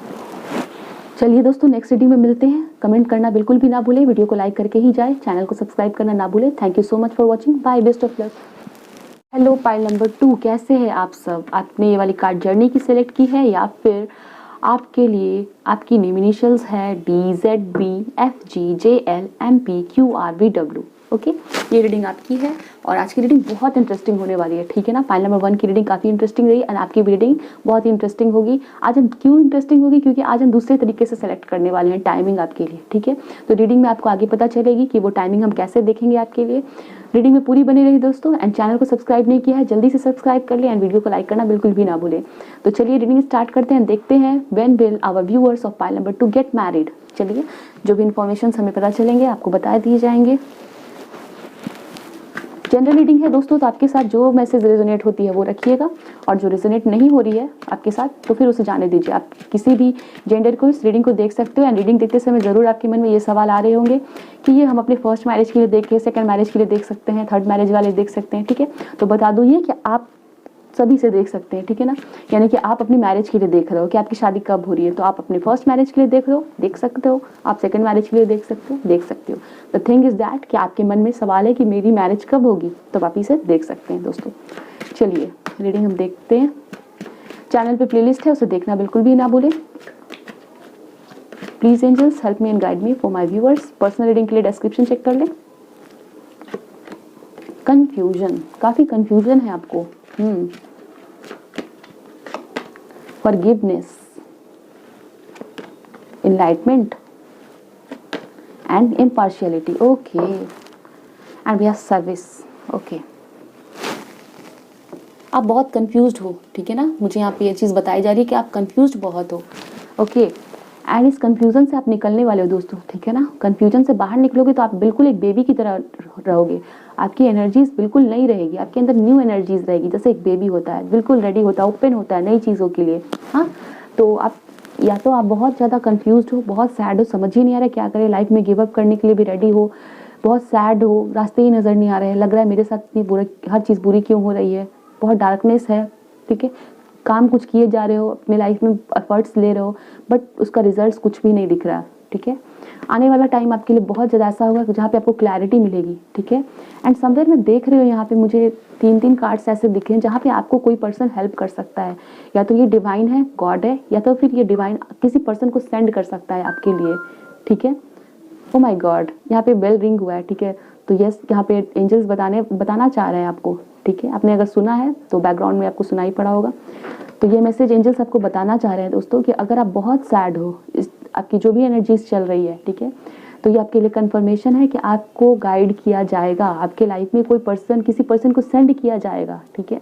चलिए दोस्तों, नेक्स्ट रीडिंग में मिलते हैं। कमेंट करना बिल्कुल भी ना भूलें, वीडियो को लाइक करके ही जाए, चैनल को सब्सक्राइब करना ना भूलें। Thank you so much for watching, bye, best of luck. Hello pile number 2, कैसे हैं आप सब? आपने ये वाली कार्ड जर्नी की सिलेक्ट की है या फिर आपके लिए आपकी नेम इनिशियल्स है DZBFGJLMPQRVW। ओके, ये रीडिंग आपकी है और आज की रीडिंग बहुत इंटरेस्टिंग होने वाली है, ठीक है ना। फाइल नंबर 1 की रीडिंग काफ़ी इंटरेस्टिंग रही और आपकी रीडिंग बहुत ही इंटरेस्टिंग होगी। आज हम क्यों इंटरेस्टिंग होगी, क्योंकि आज हम दूसरे तरीके से सेलेक्ट करने वाले हैं टाइमिंग आपके लिए, ठीक है। तो रीडिंग में आपको आगे पता चलेगी कि वो टाइमिंग हम कैसे देखेंगे आपके लिए। रीडिंग में पूरी बनी रही दोस्तों, एंड चैनल को सब्सक्राइब नहीं किया है जल्दी से सब्सक्राइब कर ले एंड वीडियो को लाइक करना बिल्कुल भी ना भूलें। तो चलिए रीडिंग स्टार्ट करते हैं, देखते हैं when will our viewers of pile number 2 get married. चलिए, जो भी इन्फॉर्मेशन हमें पता चलेंगे आपको बता दिए जाएंगे। जनरल रीडिंग है दोस्तों, तो आपके साथ जो मैसेज रेजोनेट होती है वो रखिएगा और जो रेजोनेट नहीं हो रही है आपके साथ तो फिर उसे जाने दीजिए। आप किसी भी जेंडर को इस रीडिंग को देख सकते हो एंड रीडिंग देखते समय ज़रूर आपके मन में ये सवाल आ रहे होंगे कि ये हम अपने फर्स्ट मैरिज के लिए देख के सेकंड मैरिज के लिए देख सकते हैं, थर्ड मैरिज वाले देख सकते हैं, ठीक है। तो बता दूँ ये कि आप सभी से देख सकते हैं, ठीक है ना। यानी कि आप अपनी मैरिज के लिए देख रहे हो कि आपकी शादी कब हो रही है, तो आप अपने फर्स्ट मैरिज के लिए देख रहे हो, देख सकते हो। आप सेकंड मैरिज के लिए देख सकते हो, देख सकते हो। द थिंग इज दैट कि आपके मन में सवाल है कि मेरी मैरिज कब होगी, तो आप इसे देख सकते हैं दोस्तों। चलिए रीडिंग हम देखते हैं। चैनल पे प्लेलिस्ट है, उसे देखना बिल्कुल भी ना भूलें। Please angels help me and guide me for my viewers. Personal reading के लिए डिस्क्रिप्शन चेक कर लें। कंफ्यूजन, काफी कंफ्यूजन है आपको। Forgiveness, enlightenment and impartiality. Okay, and we have service. Okay, आप बहुत कंफ्यूज्ड हो, ठीक है ना। मुझे यहाँ पे ये चीज़ बताई जा रही है कि आप कंफ्यूज्ड बहुत हो। ओके, एंड इस कंफ्यूजन से आप निकलने वाले हो दोस्तों, ठीक है ना। कंफ्यूजन से बाहर निकलोगे तो आप बिल्कुल एक बेबी की तरह रहोगे। आपकी एनर्जीज बिल्कुल नई रहेगी, आपके अंदर न्यू एनर्जीज रहेगी, जैसे एक बेबी होता है, बिल्कुल रेडी होता है, ओपन होता है नई चीज़ों के लिए। हाँ, तो आप या तो आप बहुत ज़्यादा कंफ्यूज्ड हो, बहुत सैड हो, समझ ही नहीं आ रहा है क्या करें, लाइफ में गिव अप करने के लिए भी रेडी हो, बहुत सैड हो, रास्ते ही नज़र नहीं आ रहे हैं, लग रहा है मेरे साथ इतनी बुरा, हर चीज़ बुरी क्यों हो रही है, बहुत डार्कनेस है, ठीक है। काम कुछ किए जा रहे हो, अपने लाइफ में एफर्ट्स ले रहे हो, बट उसका रिजल्ट कुछ भी नहीं दिख रहा, ठीक है। आने वाला टाइम आपके लिए बहुत ज़्यादा ऐसा होगा जहाँ पे आपको क्लैरिटी मिलेगी, ठीक है। एंड समवेयर मैं देख रही हूँ यहाँ पे मुझे 3 कार्ड्स ऐसे दिखे हैं जहाँ पे आपको कोई पर्सन हेल्प कर सकता है, या तो ये डिवाइन है, गॉड है, या तो फिर ये डिवाइन किसी पर्सन को सेंड कर सकता है आपके लिए, ठीक है। ओ माय गॉड, यहाँ पे बेल रिंग हुआ है, ठीक है। तो यस, यहाँ पे एंजल्स बताना चाह रहे हैं आपको, ठीक है। आपने अगर सुना है तो बैकग्राउंड में आपको सुनाई पड़ा होगा। तो ये मैसेज एंजल्स आपको बताना चाह रहे हैं दोस्तों कि अगर आप बहुत सैड हो, आपकी जो भी एनर्जीज चल रही है, ठीक है, तो ये आपके लिए कंफर्मेशन है कि आपको गाइड किया जाएगा, आपके लाइफ में कोई पर्सन, किसी पर्सन को सेंड किया जाएगा, ठीक है।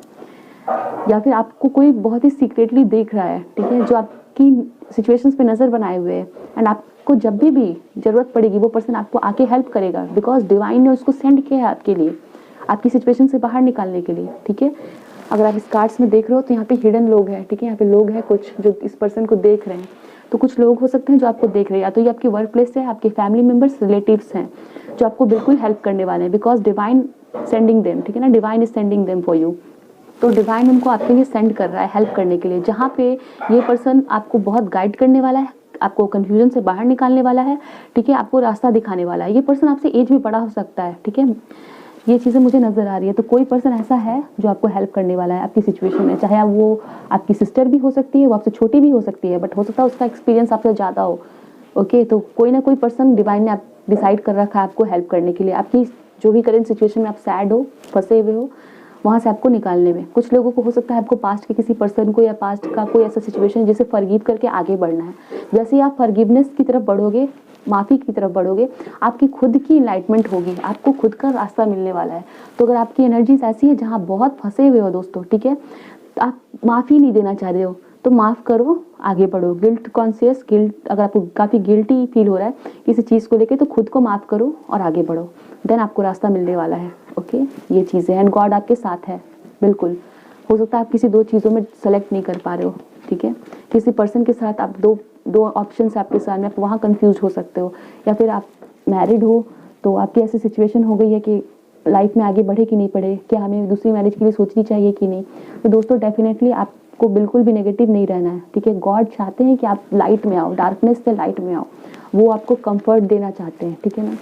या फिर आपको कोई बहुत ही सीक्रेटली देख रहा है, ठीक है, जो आपकी सिचुएशंस पे नज़र बनाए हुए है, एंड आपको जब भी ज़रूरत पड़ेगी वो पर्सन आपको आके हेल्प करेगा, बिकॉज डिवाइन ने उसको सेंड किया है आपके लिए, आपकी सिचुएशन से बाहर निकालने के लिए, ठीक है। अगर आप इस कार्ड्स में देख रहे हो तो यहाँ पे हिडन लोग हैं, ठीक है। यहाँ पे लोग हैं कुछ जो इस पर्सन को देख रहे हैं, तो कुछ लोग हो सकते हैं जो आपको देख रहे हैं, या तो ये आपके वर्क प्लेस है, आपके फैमिली मेम्बर्स, रिलेटिव्स हैं जो आपको बिल्कुल हेल्प करने वाले हैं, बिकॉज डिवाइन सेंडिंग देम, ठीक है ना, divine is sending them for you. तो डिवाइन उनको आपके लिए सेंड कर रहा है हेल्प करने के लिए, जहाँ पे ये पर्सन आपको बहुत गाइड करने वाला है, आपको कंफ्यूजन से बाहर निकालने वाला है, ठीक है, आपको रास्ता दिखाने वाला है। ये पर्सन आपसे एज भी बड़ा हो सकता है, ठीक है, ये चीज़ें मुझे नज़र आ रही है। तो कोई पर्सन ऐसा है जो आपको हेल्प करने वाला है आपकी सिचुएशन में, चाहे वो आपकी सिस्टर भी हो सकती है, वो आपसे छोटी भी हो सकती है, बट हो सकता है उसका एक्सपीरियंस आपसे ज़्यादा हो। ओके, तो कोई ना कोई पर्सन डिवाइन ने आप डिसाइड कर रखा है आपको हेल्प करने के लिए, आपकी जो भी करेंट सिचुएशन में आप सैड हो, फंसे हुए हो, वहाँ से आपको निकालने में। कुछ लोगों को हो सकता है आपको पास्ट के किसी पर्सन को या पास्ट का कोई ऐसा सिचुएशन जिसे फॉरगिव करके आगे बढ़ना है। जैसे ही आप फॉरगिवनेस की तरफ बढ़ोगे, माफ़ी की तरफ बढ़ोगे, आपकी खुद की इनलाइटमेंट होगी, आपको खुद का रास्ता मिलने वाला है। तो अगर आपकी एनर्जीज ऐसी है जहाँ बहुत फंसे हुए हो दोस्तों, ठीक है, तो आप माफ़ी नहीं देना चाह रहे हो तो माफ़ करो, आगे बढ़ो। गिल्ट कॉन्शियस, गिल्ट, अगर आपको काफ़ी गिल्टी फील हो रहा है किसी चीज़ को लेके, तो खुद को माफ़ करो और आगे बढ़ो, देन आपको रास्ता मिलने वाला है। ओके, ये चीज़ें, एंड गॉड आपके साथ है बिल्कुल। हो सकता है आप किसी 2 चीज़ों में सेलेक्ट नहीं कर पा रहे हो, ठीक है, किसी पर्सन के साथ आप दो ऑप्शन है आपके सामने, आप वहाँ कंफ्यूज हो सकते हो, या फिर आप मैरिड हो तो आपकी ऐसी सिचुएशन हो गई है कि लाइफ में आगे बढ़े कि नहीं बढ़े, क्या हमें दूसरी मैरिज के लिए सोचनी चाहिए कि नहीं। तो दोस्तों डेफिनेटली आप आपको बिल्कुल भी नेगेटिव नहीं रहना है, ठीक है। गॉड चाहते हैं कि आप लाइट में आओ, डार्कनेस से लाइट में आओ, वो आपको कंफर्ट देना चाहते हैं, ठीक है ना।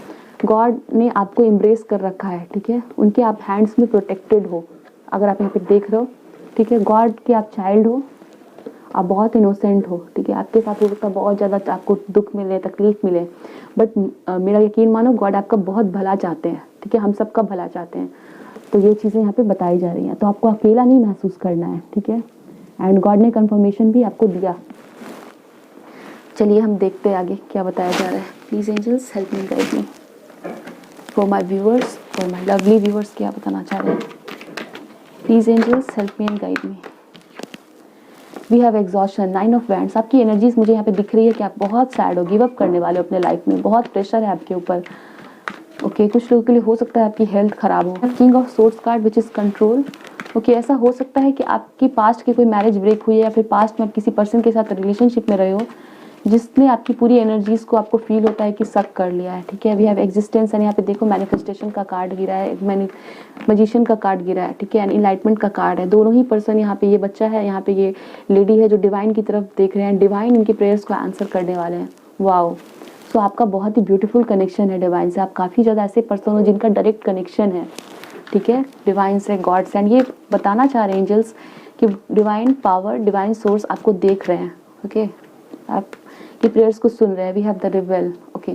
गॉड ने आपको एम्ब्रेस कर रखा है, ठीक है। उनके आप हैंड्स में प्रोटेक्टेड हो, अगर आप यहाँ पे देख रहे हो, ठीक है। गॉड के आप चाइल्ड हो, आप बहुत इनोसेंट हो, ठीक है। आपके साथ हो सकता है बहुत ज़्यादा आपको दुख मिले, तकलीफ मिले, बट मेरा यकीन मानो गॉड आपका बहुत भला चाहते हैं, ठीक है। हम सबका भला चाहते हैं। तो ये चीज़ें यहाँ पे बताई जा रही हैं, तो आपको अकेला नहीं महसूस करना है, ठीक है। एंड गॉड ने कंफर्मेशन भी आपको दिया। चलिए हम देखते हैं आगे क्या बताया जा रहा है। Please angels help me, guide me for my viewers, for my lovely viewers, क्या बताना चाह रहे हैं। Please angels help me and guide me. We have exhaustion, 9 of wands. आपकी एनर्जीज मुझे यहाँ पे दिख रही है कि आप बहुत सैड हो, गिव अप करने वाले हो अपने लाइफ में, बहुत प्रेशर है आपके ऊपर। ओके, कुछ लोगों के लिए हो सकता है आपकी हेल्थ खराब हो। King of swords card which is control. Okay, ऐसा हो सकता है कि आपकी पास्ट की कोई मैरिज ब्रेक हुई है, या फिर पास्ट में आप किसी पर्सन के साथ रिलेशनशिप में रहे हो जिसने आपकी पूरी एनर्जीज को, आपको फील होता है कि सक कर लिया है, ठीक है। वी हैव एग्जिस्टेंस, एंड यहाँ पे देखो मैनिफेस्टेशन का कार्ड गिरा है, मैजिशियन का कार्ड गिरा है, ठीक है। एंड इनलाइटमेंट का कार्ड है। दोनों ही पर्सन, यहाँ पे ये बच्चा है, यहाँ पे ये लेडी है जो डिवाइन की तरफ देख रहे हैं। डिवाइन इनकी प्रेयर्स को आंसर करने वाले हैं। वाओ, सो आपका बहुत ही ब्यूटीफुल कनेक्शन है डिवाइन से। आप काफ़ी ज़्यादा ऐसे पर्सन हो जिनका डायरेक्ट कनेक्शन है, ठीक है, डिवाइन से, गॉड से। एंड ये बताना चाह रहे हैं एंजल्स कि डिवाइन पावर, डिवाइन सोर्स आपको देख रहे हैं, ओके। आप की प्रेयर्स को सुन रहे हैं। We have the reveal, okay.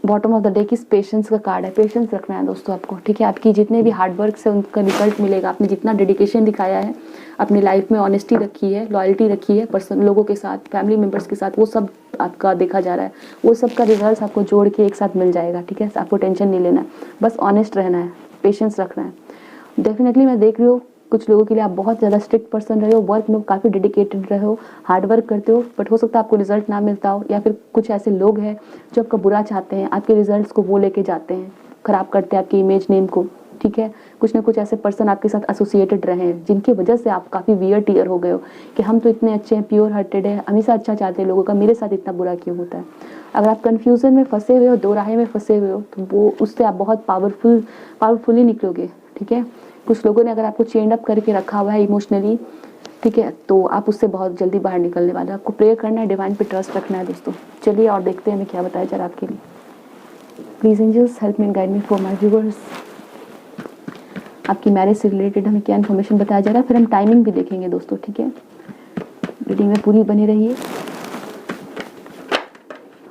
Bottom of the deck इस पेशेंस का कार्ड है। पेशेंस रखना है दोस्तों आपको, ठीक है। आपकी जितने भी हार्डवर्क से उनका रिजल्ट मिलेगा। आपने जितना डेडिकेशन दिखाया है अपनी लाइफ में, ऑनेस्टी रखी है, लॉयल्टी रखी है पर्सन लोगों के साथ, फैमिली मेम्बर्स के साथ, वो सब आपका देखा जा रहा है। वो सब का रिजल्ट आपको जोड़ के एक साथ मिल जाएगा, ठीक है। आपको टेंशन नहीं लेना है, बस ऑनेस्ट रहना है, पेशेंस रखना है। डेफिनेटली मैं देख रही हूँ कुछ लोगों के लिए आप बहुत ज़्यादा स्ट्रिक्ट पर्सन रहे हो, वर्क में काफ़ी डेडिकेटेड रहे हो, हार्ड वर्क करते हो, बट हो सकता है आपको रिजल्ट ना मिलता हो। या फिर कुछ ऐसे लोग हैं जो आपका बुरा चाहते हैं, आपके रिजल्ट्स को वो लेके जाते हैं, ख़राब करते हैं आपकी इमेज नेम को, ठीक है। कुछ ना कुछ ऐसे पर्सन आपके साथ एसोसिएटेड रहे हैं जिनकी वजह से आप काफ़ी वियर टीयर हो गए हो कि हम तो इतने अच्छे हैं, प्योर हार्टेड है, हमेशा अच्छा चाहते हैं लोगों का, मेरे साथ इतना बुरा क्यों होता है। अगर आप कन्फ्यूज़न में फंसे हुए हो, दो राहें में फंसे हुए हो, तो वो उससे आप बहुत पावरफुली निकलोगे, ठीक है। कुछ लोगों ने अगर आपको चेंड अप करके रखा हुआ है इमोशनली, ठीक है, तो आप उससे बहुत जल्दी बाहर निकलने वाले। आपको प्रेयर करना है, डिवाइन पे ट्रस्ट रखना है दोस्तों। चलिए और देखते हैं हमें क्या बताया जा रहा है आपके लिए। Please angels help me and guide me for my viewers. आपकी मैरिज से रिलेटेड हमें क्या इन्फॉर्मेशन बताया जा रहा है, फिर हम टाइमिंग भी देखेंगे दोस्तों, ठीक है। रीडिंग में पूरी बनी रहिए।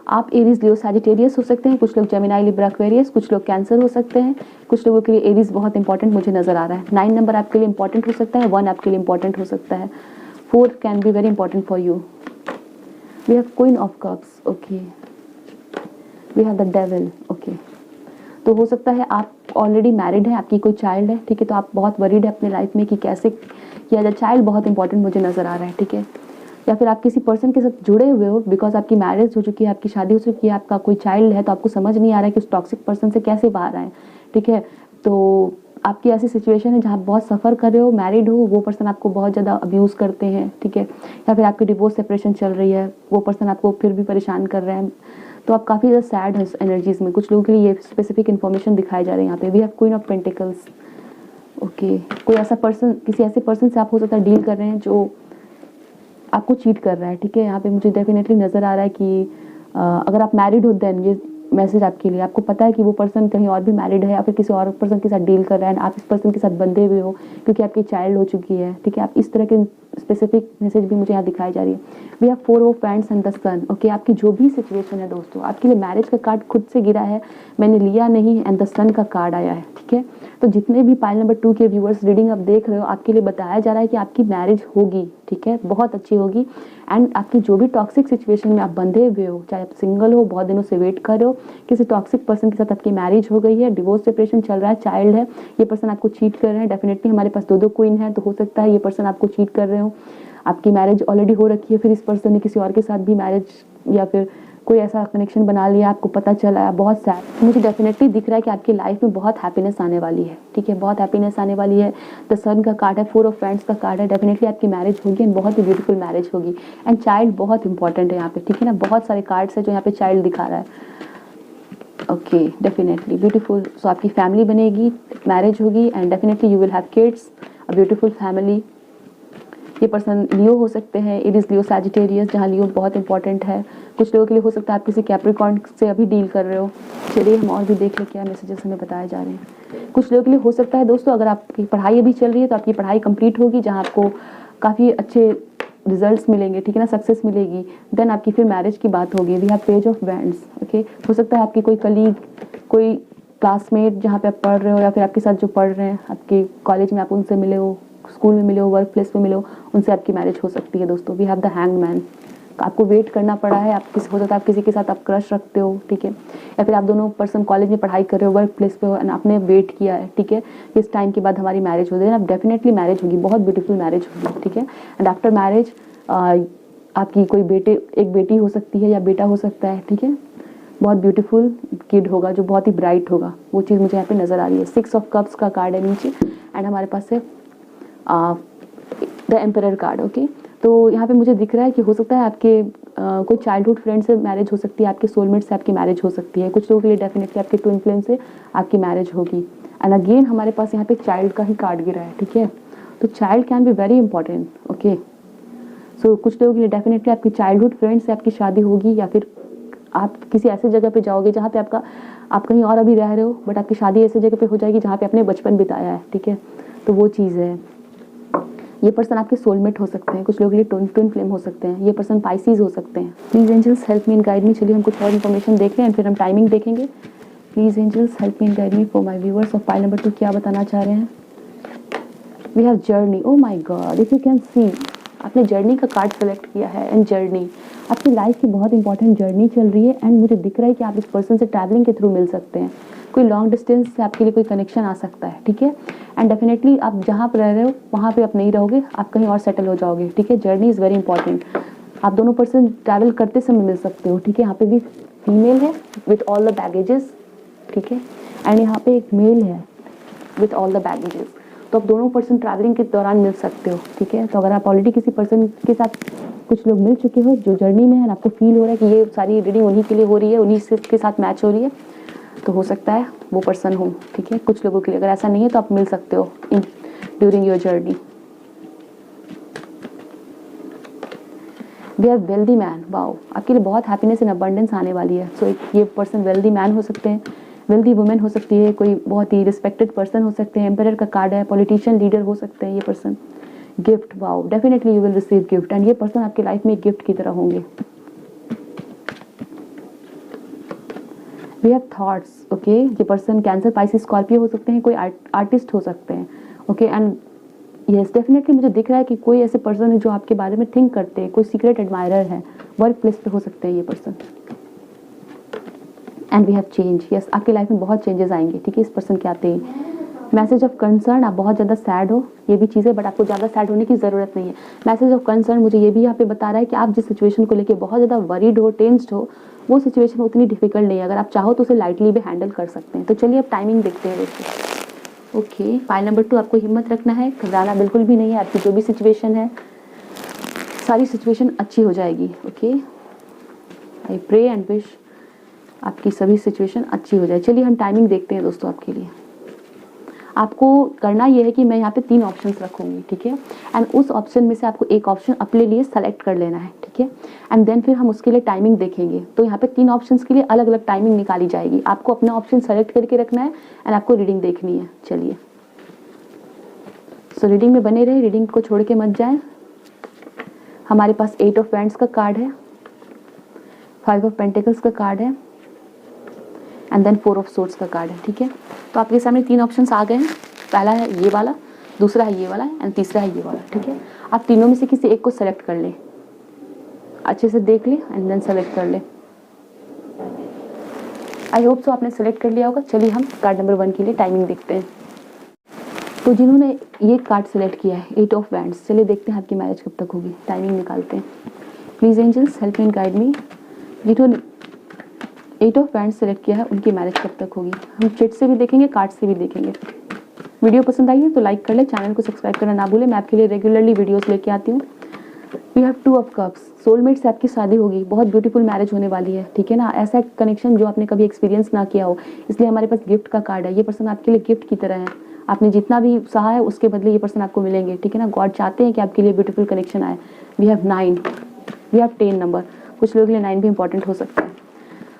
आप एरीज, लियो, सैजिटेरियस हो सकते हैं, कुछ लोग जेमिनी, लिब्रा, एक्वेरियस, कुछ लोग कैंसर हो सकते हैं। कुछ लोगों के लिए एरीज बहुत इंपॉर्टेंट मुझे नजर आ रहा है। 9 नंबर आपके लिए इंपॉर्टेंट हो सकता है, 1 आपके लिए इंपॉर्टेंट हो सकता है, 4 can be very important for you. We have queen of cups, okay. We have the devil, okay. तो हो सकता है आप ऑलरेडी मैरिड है, आपकी कोई चाइल्ड है, ठीक है। तो आप बहुत वरीड है अपने लाइफ में कि कैसे किया जाए। चाइल्ड बहुत इंपॉर्टेंट मुझे नजर आ रहा है, ठीक है। या फिर आप किसी पर्सन के साथ जुड़े हुए हो बिकॉज आपकी मैरिज हो चुकी है, आपकी शादी हो चुकी है, आपका कोई चाइल्ड है, तो आपको समझ नहीं आ रहा है कि उस टॉक्सिक पर्सन से कैसे बाहर आए, ठीक है। तो आपकी ऐसी सिचुएशन है जहाँ बहुत सफ़र कर रहे हो, मैरिड हो, वो पर्सन आपको बहुत ज़्यादा अब्यूज़ करते हैं, ठीक है। या फिर आपकी डिवोर्स सेपरेशन चल रही है, वो पर्सन आपको फिर भी परेशान कर रहे हैं, तो आप काफ़ी ज़्यादा सैड है एनर्जीज में। कुछ लोगों के लिए ये स्पेसिफिक इन्फॉर्मेशन दिखाई जा रही है यहाँ पे। We have queen of pentacles, okay. कोई ऐसा पर्सन, किसी ऐसे पर्सन से आप हो सकता है डील कर रहे हैं जो आपको चीट कर रहा है, ठीक है। यहाँ पे मुझे डेफिनेटली नज़र आ रहा है कि अगर आप मैरिड हो देन ये मैसेज आपके लिए। आपको पता है कि वो पर्सन कहीं और भी मैरिड है या फिर किसी और पर्सन के साथ डील कर रहा है, आप इस पर्सन के साथ बंधे हुए हो क्योंकि आपकी चाइल्ड हो चुकी है, ठीक है। आप इस तरह के स्पेसिफिक मैसेज भी मुझे यहाँ दिखाई जा रही है। We have 4 of wands and the sun, okay. आपकी जो भी सिचुएशन है दोस्तों, आपके लिए मैरिज का कार्ड खुद से गिरा है, मैंने लिया नहीं, एंड द सन का कार्ड आया है, ठीक है। तो जितने भी पाइल नंबर 2 के व्यूअर्स रीडिंग आप देख रहे हो, आपके लिए बताया जा रहा है कि आपकी मैरिज होगी, ठीक है, बहुत अच्छी होगी। एंड आपकी जो भी टॉक्सिक सिचुएशन में आप बंधे हुए हो, चाहे आप सिंगल हो, बहुत दिनों से वेट कर रहे हो, किसी टॉक्सिक पर्सन के साथ आपकी मैरिज हो गई है, डिवोर्स सेपरेशन चल रहा है, चाइल्ड है, ये पर्सन आपको चीट कर रहे हैं। डेफिनेटली हमारे पास 2 क्वीन है, तो हो सकता है ये पर्सन आपको चीट कर रहे हो। आपकी मैरिज ऑलरेडी हो रखी है, फिर इस पर्सन ने किसी और के साथ भी मैरिज या फिर कोई ऐसा कनेक्शन बना लिया, आपको पता चला, बहुत सैड। मुझे डेफिनेटली दिख रहा है कि आपकी लाइफ में बहुत हैप्पीनेस आने वाली है, ठीक है, बहुत हैप्पीनेस आने वाली है। द सन का कार्ड है, 4 ऑफ वैंड्स का कार्ड है। डेफिनेटली आपकी मैरिज होगी एंड बहुत ही ब्यूटीफुल मैरिज होगी। एंड चाइल्ड बहुत इंपॉर्टेंट है यहाँ पे, ठीक है ना। बहुत सारे कार्ड्स है जो यहाँ पे चाइल्ड दिखा रहा है, ओके। Definitely beautiful. सो आपकी फैमिली बनेगी, मैरिज होगी, and definitely you will have kids, a beautiful family, ये पर्सन लियो हो सकते हैं, इट इज़ लियो सैजिटेरियस, जहाँ लियो बहुत इंपॉर्टेंट है। कुछ लोगों के लिए हो सकता है आप किसी कैप्रिकॉर्न से अभी डील कर रहे हो। चलिए हम और भी देख लें क्या मैसेजेस हमें बताए जा रहे हैं। कुछ लोगों के लिए हो सकता है दोस्तों, अगर आपकी पढ़ाई अभी चल रही है तो आपकी पढ़ाई कंप्लीट होगी, जहाँ आपको काफ़ी अच्छे रिजल्ट्स मिलेंगे, ठीक है ना, सक्सेस मिलेगी। देन आपकी फिर मैरिज की बात होगी। We have page of wands, okay. हो सकता है आपकी कोई कलीग, कोई क्लासमेट जहाँ पे आप पढ़ रहे हो या फिर आपके साथ जो पढ़ रहे हैं, आपके कॉलेज में आप उनसे मिले हो, स्कूल में मिले हो, वर्क प्लेस में मिले हो, उनसे आपकी मैरिज हो सकती है दोस्तों। We have the hanged man. आपको वेट करना पड़ा है, आप किसी हो सकता है आप किसी के साथ आप क्रश रखते हो, ठीक है, या फिर आप दोनों पर्सन कॉलेज में पढ़ाई कर रहे हो, वर्क प्लेस पे हो एंड आपने वेट किया है, ठीक है, इस टाइम के बाद हमारी मैरिज हो जाए, अब डेफिनेटली मैरिज होगी, बहुत ब्यूटीफुल मैरिज होगी, ठीक है। एंड आफ्टर मैरिज आपकी कोई एक बेटी हो सकती है या बेटा हो सकता है, ठीक है, बहुत ब्यूटीफुल किड होगा जो बहुत ही ब्राइट होगा, वो चीज़ मुझे यहाँ पे नज़र आ रही है। 6 ऑफ कप्स का कार्ड है नीचे एंड हमारे पास है द एम्परर कार्ड, ओके। तो यहाँ पे मुझे दिख रहा है कि हो सकता है आपके कोई चाइल्डहुड फ्रेंड से मैरिज हो सकती है, आपके सोलमेट से आपकी मैरिज हो सकती है। कुछ लोगों के लिए डेफिनेटली आपके ट्विन फ्लेम से आपकी मैरिज होगी। एंड अगेन हमारे पास यहाँ पे चाइल्ड का ही कार्ड गिरा है, ठीक है। तो child can be very important, okay. So कुछ लोगों के लिए डेफिनेटली आपकी चाइल्डहुड फ्रेंड से आपकी शादी होगी, या फिर आप किसी ऐसे जगह पे जाओगे जहाँ पे आप कहीं और अभी रह रहे हो बट आपकी शादी ऐसी जगह पे हो जाएगी जहाँ पे आपने बचपन बिताया है, ठीक है। तो वो चीज़ है। ये पर्सन आपके सोलमेट हो सकते हैं, कुछ लोगों के लिए ट्विन फ्लेम हो सकते हैं, ये पर्सन पाइसीज हो सकते हैं। Please angels help me and guide me. चलिए हम कुछ और इन्फॉर्मेशन देख लें एंड फिर हम टाइमिंग देखेंगे। Please angels help me and guide me for my viewers of pile number 2, क्या बताना चाह रहे हैं। We have journey, oh my god, if you can see, आपने जर्नी का कार्ड सेलेक्ट किया है। एंड जर्नी आपकी लाइफ की बहुत इंपॉर्टेंट जर्नी चल रही है एंड मुझे दिख रहा है कि आप इस पर्सन से ट्रैवलिंग के थ्रू मिल सकते हैं। कोई लॉन्ग डिस्टेंस से आपके लिए कोई कनेक्शन आ सकता है, ठीक है। एंड डेफिनेटली आप जहाँ पर रह रहे हो वहाँ पे आप नहीं रहोगे, आप कहीं और सेटल हो जाओगे, ठीक है। Journey is very important. आप दोनों पर्सन ट्रैवल करते समय मिल सकते हो, ठीक है। यहाँ पे भी फीमेल है विथ ऑल द बैगेजेस, ठीक है, एंड यहाँ पे एक मेल है विथ ऑल द बैगेजेस। तो आप दोनों पर्सन ट्रैवलिंग के दौरान मिल सकते हो, ठीक है। तो अगर आप ऑलरेडी किसी पर्सन के साथ कुछ लोग मिल चुके हो जो जर्नी में है, आपको फील हो रहा है कि ये सारी रीडिंग उन्हीं के लिए हो रही है, उन्हीं से के साथ मैच हो रही है, तो हो सकता है वो पर्सन हो, ठीक है। कुछ लोगों के लिए अगर ऐसा नहीं है तो आप मिल सकते हो in during your journey. We are wealthy man, wow, आपके लिए बहुत हैप्पीनेस एंड अबंडेंस आने वाली है। सो ये पर्सन वेल्दी मैन हो सकते हैं, वेल्दी वुमेन हो सकती है, कोई बहुत ही रिस्पेक्टेड पर्सन हो सकते हैं, एम्परर का कार्ड है, पॉलिटिशियन लीडर हो सकते हैं ये person. Gift, wow, definitely you will receive gift and ये पर्सन आपकी लाइफ में एक गिफ्ट की तरह होंगे। We have thoughts, okay. ये पर्सन कैंसर, पाइसिस, स्कॉर्पियो हो सकते हैं, कोई आर्टिस्ट हो सकते हैं, ओके। एंड यस डेफिनेटली मुझे दिख रहा है कि कोई ऐसे पर्सन है जो आपके बारे में थिंक करते हैं, कोई सीक्रेट एडमायरर है, वर्क प्लेस पे हो सकते हैं ये person. And we have change, yes आपकी लाइफ में बहुत चेंजेस आएंगे, ठीक है, इस पर्सन के आते ही। मैसेज ऑफ कंसर्न, आप बहुत ज़्यादा सैड हो, ये भी चीज़ है, बट आपको ज़्यादा सैड होने की ज़रूरत नहीं है। मैसेज ऑफ कंसर्न मुझे ये भी यहाँ पे बता रहा है कि आप जिस सिचुएशन को लेके बहुत ज़्यादा वरीड हो, टेंस्ड हो, वो सिचुएशन उतनी डिफिकल्ट नहीं है। अगर आप चाहो तो उसे लाइटली भी हैंडल कर सकते हैं। तो चलिए अब टाइमिंग देखते हैं दोस्तों। ओके, पाइल नंबर 2, आपको हिम्मत रखना है, घबराना बिल्कुल भी नहीं है। आपकी जो भी सिचुएशन है, सारी सिचुएशन अच्छी हो जाएगी, okay. I pray and wish आपकी सभी सिचुएशन अच्छी हो जाए। चलिए हम टाइमिंग देखते हैं दोस्तों आपके लिए। आपको करना ये है कि मैं यहाँ पे 3 ऑप्शंस रखूँगी, ठीक है, एंड उस ऑप्शन में से आपको एक ऑप्शन अपने लिए सेलेक्ट कर लेना है, ठीक है। एंड देन फिर हम उसके लिए टाइमिंग देखेंगे। तो यहाँ पे 3 ऑप्शंस के लिए अलग अलग टाइमिंग निकाली जाएगी। आपको अपना ऑप्शन सेलेक्ट करके रखना है एंड आपको रीडिंग देखनी है। चलिए, सो रीडिंग में बने रहे, रीडिंग को छोड़ के मत जाएं। हमारे पास 8 ऑफ वैंड्स का कार्ड है, 5 ऑफ पेंटिकल्स का कार्ड है एंड देन 4 ऑफ सोर्ड्स का कार्ड है, ठीक है। तो आपके सामने 3 ऑप्शंस आ गए हैं। पहला है ये वाला, दूसरा है ये वाला एंड तीसरा है ये वाला, ठीक है। आप तीनों में से किसी एक को सेलेक्ट कर लें, अच्छे से देख लें एंड देन सेलेक्ट कर लें। आई होप सो आपने सेलेक्ट कर लिया होगा। चलिए हम कार्ड नंबर 1 के लिए टाइमिंग देखते हैं। तो जिन्होंने ये कार्ड सेलेक्ट किया है, 8 ऑफ वैंड्स, चलिए देखते हैं आपकी मैरिज कब तक होगी। टाइमिंग निकालते हैं। Please angels help me and guide me. जिन्होंने 8 ऑफ वैंड्स सेलेक्ट किया है उनकी मैरिज कब तक होगी। हम चिट से भी देखेंगे, कार्ड से भी देखेंगे। वीडियो पसंद आई है तो लाइक कर ले, चैनल को सब्सक्राइब करना ना भूलें। मैं आपके लिए रेगुलरली वीडियोस लेके आती हूँ। We have 2 of cups, soulmate से आपकी शादी होगी, बहुत ब्यूटीफुल मैरिज होने वाली है, ठीक है ना। ऐसा कनेक्शन जो आपने कभी एक्सपीरियंस ना किया हो, इसलिए हमारे पास गिफ्ट का कार्ड है। ये पर्सन आपके लिए गिफ्ट की तरह है, आपने जितना भी सहा है उसके बदले ये पर्सन आपको मिलेंगे, ठीक है ना। गॉड चाहते हैं कि आपके लिए ब्यूटीफुल कनेक्शन आए। We have 9, we have 10 number, कुछ लोगों के लिए 9 भी इंपॉर्टेंट हो सकता है।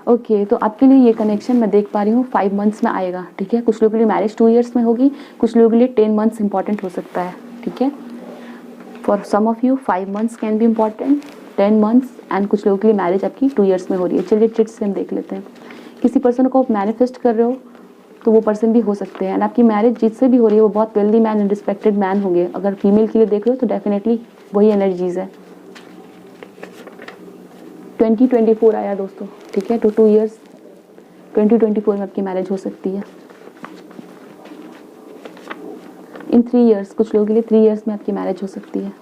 ओके तो आपके लिए ये कनेक्शन मैं देख पा रही हूँ 5 मंथ्स में आएगा, ठीक है। कुछ लोगों के लिए मैरिज 2 इयर्स में होगी, कुछ लोगों के लिए 10 मंथ्स इंपॉर्टेंट हो सकता है, ठीक है। For some of you 5 months can be important, 10 months, and कुछ लोगों के लिए मैरिज आपकी 2 इयर्स में हो रही है। चलिए चिट से हम देख लेते हैं। किसी पर्सन को आप मैनिफेस्ट कर रहे हो तो वो पर्सन भी हो सकते हैं, एंड आपकी मैरिज जिससे भी हो रही है वो बहुत wealthy man and respected man होंगे। अगर फीमेल के लिए देख रहे हो तो डेफिनेटली वही एनर्जीज है। 2024 आया दोस्तों, ठीक है। तो 2 इयर्स 2024 में आपकी मैरिज हो सकती है। इन 3 इयर्स, कुछ लोगों के लिए 3 इयर्स में आपकी मैरिज हो सकती है।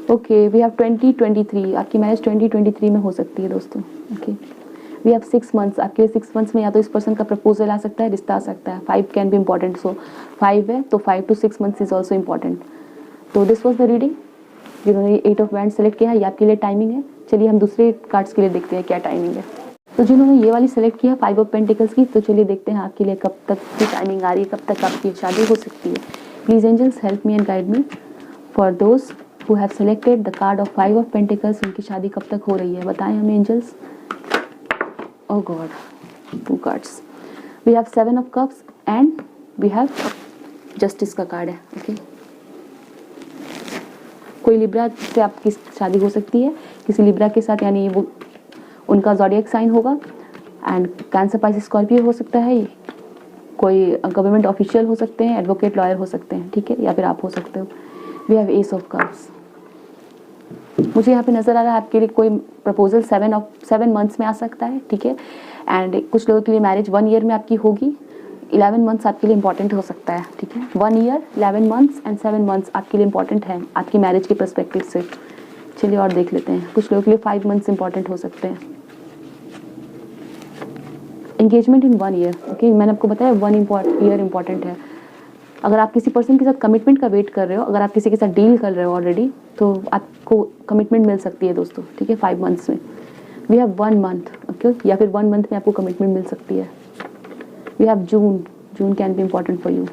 ओके वी हैव 2023, आपकी मैरिज 2023 में हो सकती है दोस्तों। ओके वी हैव 6 मंथ्स, आपके 6 मंथ्स में या तो इस पर्सन का प्रपोजल आ सकता है, रिश्ता आ सकता है। 5 कैन बी इम्पॉर्टेंट, सो 5 है तो 5 to 6 months is also important. तो दिस वॉज द रीडिंग। जिन्होंने 8 ऑफ वैंड सेलेक्ट किया है ये आपके लिए टाइमिंग है। चलिए हम दूसरे कार्ड्स के लिए देखते हैं क्या टाइमिंग है। तो जिन्होंने ये वाली सेलेक्ट किया 5 ऑफ पेंटिकल्स की, तो चलिए देखते हैं आपके लिए कब तक की टाइमिंग आ रही है, कब तक आपकी शादी हो सकती है। Please angels help me and guide me for those who have selected the card of 5 of pentacles. उनकी शादी कब तक हो रही है बताएं हमें angels. Oh god, 2 cards, we have 7 of cups and we have justice का कार्ड है। ओके कोई लिब्रा से आपकी शादी हो सकती है, किसी लिब्रा के साथ, यानी वो उनका ज़ोडिएक साइन होगा। एंड कैंसर, पाइसेस, स्कॉर्पियो हो सकता है। कोई गवर्नमेंट ऑफिशियल हो सकते हैं, एडवोकेट, लॉयर हो सकते हैं, ठीक है, या फिर आप हो सकते हो। We have ace of cups. मुझे यहाँ पे नज़र आ रहा है आपके लिए कोई प्रपोजल 7 मंथ्स में आ सकता है, ठीक है। एंड कुछ लोगों के लिए मैरिज 1 ईयर में आपकी होगी। 11 मंथ्स आपके लिए इंपॉर्टेंट हो सकता है, ठीक है। 1 ईयर, 11 मंथ्स एंड 7 मंथ्स आपके लिए इंपॉर्टेंट है आपकी मैरिज के पर्सपेक्टिव से। चलिए और देख लेते हैं। कुछ लोगों के लिए 5 मंथ्स इंपॉर्टेंट हो सकते हैं। एंगेजमेंट इन 1 ईयर, ओके मैंने आपको बताया 1 ईयर इंपॉर्टेंट है। अगर आप किसी पर्सन के साथ कमिटमेंट का वेट कर रहे हो, अगर आप किसी के साथ डील कर रहे हो ऑलरेडी, तो आपको कमिटमेंट मिल सकती है दोस्तों, ठीक है, 5 मंथ्स में। वी हैव 1 मंथ, ओके, या फिर 1 मंथ में आपको कमिटमेंट मिल सकती है। We have June can be important for you.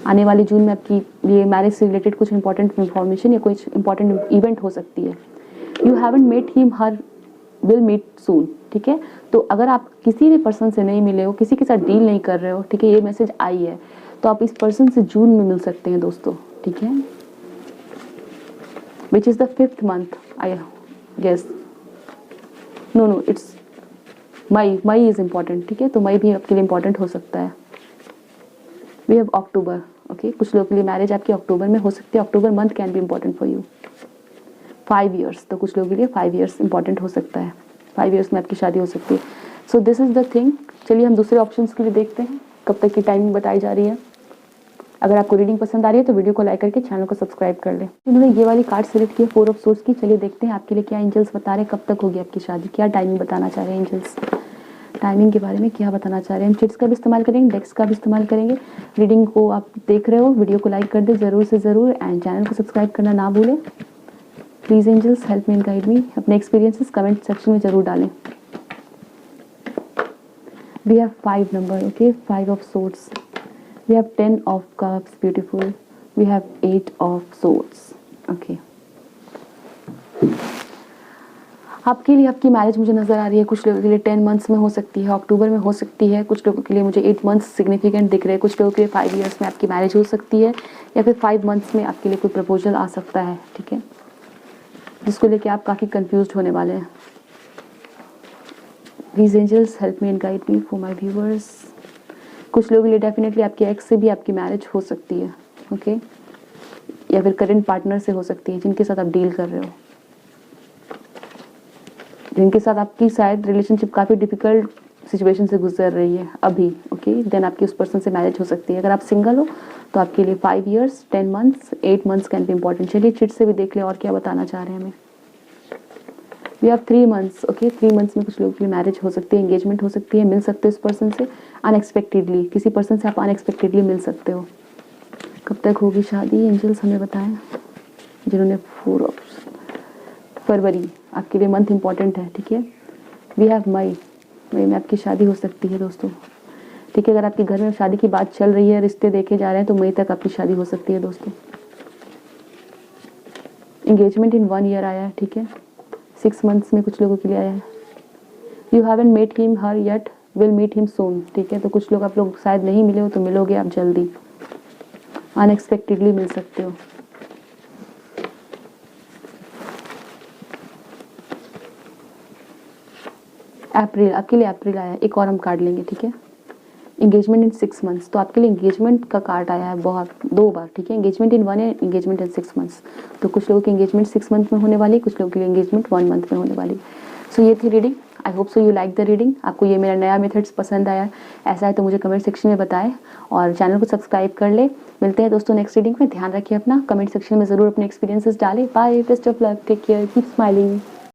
आने वाले जून में आपकी लिए मैरिज से रिलेटेड कुछ इंपॉर्टेंट इन्फॉर्मेशन या कुछ इंपॉर्टेंट इवेंट हो सकती है। You haven't met him, her will meet soon, ठीक है। तो अगर आप किसी भी पर्सन से नहीं मिले हो, किसी के साथ डील नहीं कर रहे हो, ठीक है, ये मैसेज आई है, तो आप इस पर्सन से जून में मिल सकते हैं दोस्तों, ठीक है। Which is the 5th month I guess, no it's May is important, ठीक है। तो मई भी आपके लिए इम्पॉर्टेंट हो सकता है। वी हैव अक्टूबर, ओके, कुछ लोगों के लिए मैरिज आपकी अक्टूबर में हो सकती है। October month can be important for you. 5 years, तो कुछ लोगों के लिए 5 ईयर्स इंपॉर्टेंट हो सकता है। 5 ईयर्स में आपकी शादी हो सकती है। So this is the thing. चलिए हम दूसरे ऑप्शंस के लिए देखते हैं कब तक की टाइमिंग बताई जा रही है। अगर आपको रीडिंग पसंद आ रही है तो वीडियो को लाइक करके चैनल को सब्सक्राइब कर लें। इन्होंने ये वाली कार्ड सेलेक्ट की है 4 ऑफ सोर्ड्स की। चलिए देखते हैं आपके लिए क्या एंजल्स बता रहे हैं, कब तक होगी आपकी शादी, क्या टाइमिंग बताना चाह रहे हैं एंजल्स, टाइमिंग के बारे में क्या बताना चाह रहे हैं। हम चिट्स का भी इस्तेमाल करेंगे, डेक्स का भी इस्तेमाल करेंगे। रीडिंग को आप देख रहे हो, वीडियो को लाइक कर दें ज़रूर से ज़रूर, एंड चैनल को सब्सक्राइब करना ना भूलें। Please angels help me and guide me. अपने एक्सपीरियंसेस कमेंट सेक्शन में ज़रूर डालें। We have 5 number, okay, 5 of swords. We have 10 of cups, beautiful. We have 8 of swords. Okay. आपके लिए आपकी मैरिज मुझे नज़र आ रही है, कुछ लोगों के लिए 10 मंथ्स में हो सकती है, अक्टूबर में हो सकती है। कुछ लोगों के लिए मुझे 8 मंथ्स सिग्निफिकेंट दिख रहे हैं। कुछ लोगों के लिए 5 ईयर्स में आपकी मैरिज हो सकती है, या फिर 5 मंथ्स में आपके लिए कोई प्रपोजल आ सकता है, ठीक है, जिसको लेके आप काफ़ी कंफ्यूज होने वाले हैं। Please angels help me and guide me for my viewers. कुछ लोगों के लिए डेफिनेटली आपके एक्स से भी आपकी मैरिज हो सकती है, ओके, या फिर करंट पार्टनर से हो सकती है जिनके साथ आप डील कर रहे हो, जिनके साथ आपकी शायद रिलेशनशिप काफ़ी डिफिकल्ट सिचुएशन से गुजर रही है अभी, ओके, देन आपकी उस पर्सन से मैरिज हो सकती है। अगर आप सिंगल हो तो आपके लिए 5 years, 10 months, 8 months can be important. चलिए चिट से भी देख लें और क्या बताना चाह रहे हैं हमें। We have 3 months, okay, 3 months में कुछ लोगों के लिए मैरिज हो सकती है, एंगेजमेंट हो सकती है, मिल सकते हो इस पर्सन से अनएक्सपेक्टेडली, किसी पर्सन से आप अनएक्सपेक्टेडली मिल सकते हो। कब तक होगी शादी एंजल्स हमें बताएं। जिन्होंने 4 फरवरी आपके लिए मंथ इंपॉर्टेंट है, ठीक है। वी हैव मई, मई में आपकी शादी हो सकती है दोस्तों, ठीक है। अगर आपके घर में शादी की बात चल रही है, रिश्ते देखे जा रहे हैं, तो मई तक आपकी शादी हो सकती है दोस्तों। एंगेजमेंट इन 1 ईयर आया है, ठीक है। 6 मंथ्स में कुछ लोगों के लिए आया है। You haven't met him her yet, will meet him soon, ठीक है। तो कुछ लोग आप लोग शायद नहीं मिले हो, तो मिलोगे आप जल्दी, अनएक्सपेक्टेडली मिल सकते हो। अप्रैल, आपके लिए अप्रैल आया है। एक और हम कार्ड लेंगे, ठीक है। एंगेजमेंट इन 6 मंथ्स, तो आपके लिए एंगेजमेंट का कार्ड आया है बहुत, 2 बार, ठीक है। एंगेजमेंट इन 1 है, एंगेजमेंट इन 6 मंथ्स। तो कुछ लोगों की एंगेजमेंट 6 मंथ में होने वाली, कुछ लोगों के लिए एंगेजमेंट 1 मंथ में होने वाली। सो ये थी reading. I hope so you like the reading. आपको ये मेरा नया मेथड्स पसंद आया, ऐसा है तो मुझे कमेंट सेक्शन में बताएं और चैनल को सब्सक्राइब कर ले। मिलते हैं दोस्तों नेक्स्ट रीडिंग में। ध्यान रखिए अपना, कमेंट सेक्शन में ज़रूर अपने एक्सपीरियंसेस डालें। Bye, best of luck, take care, keep smiling.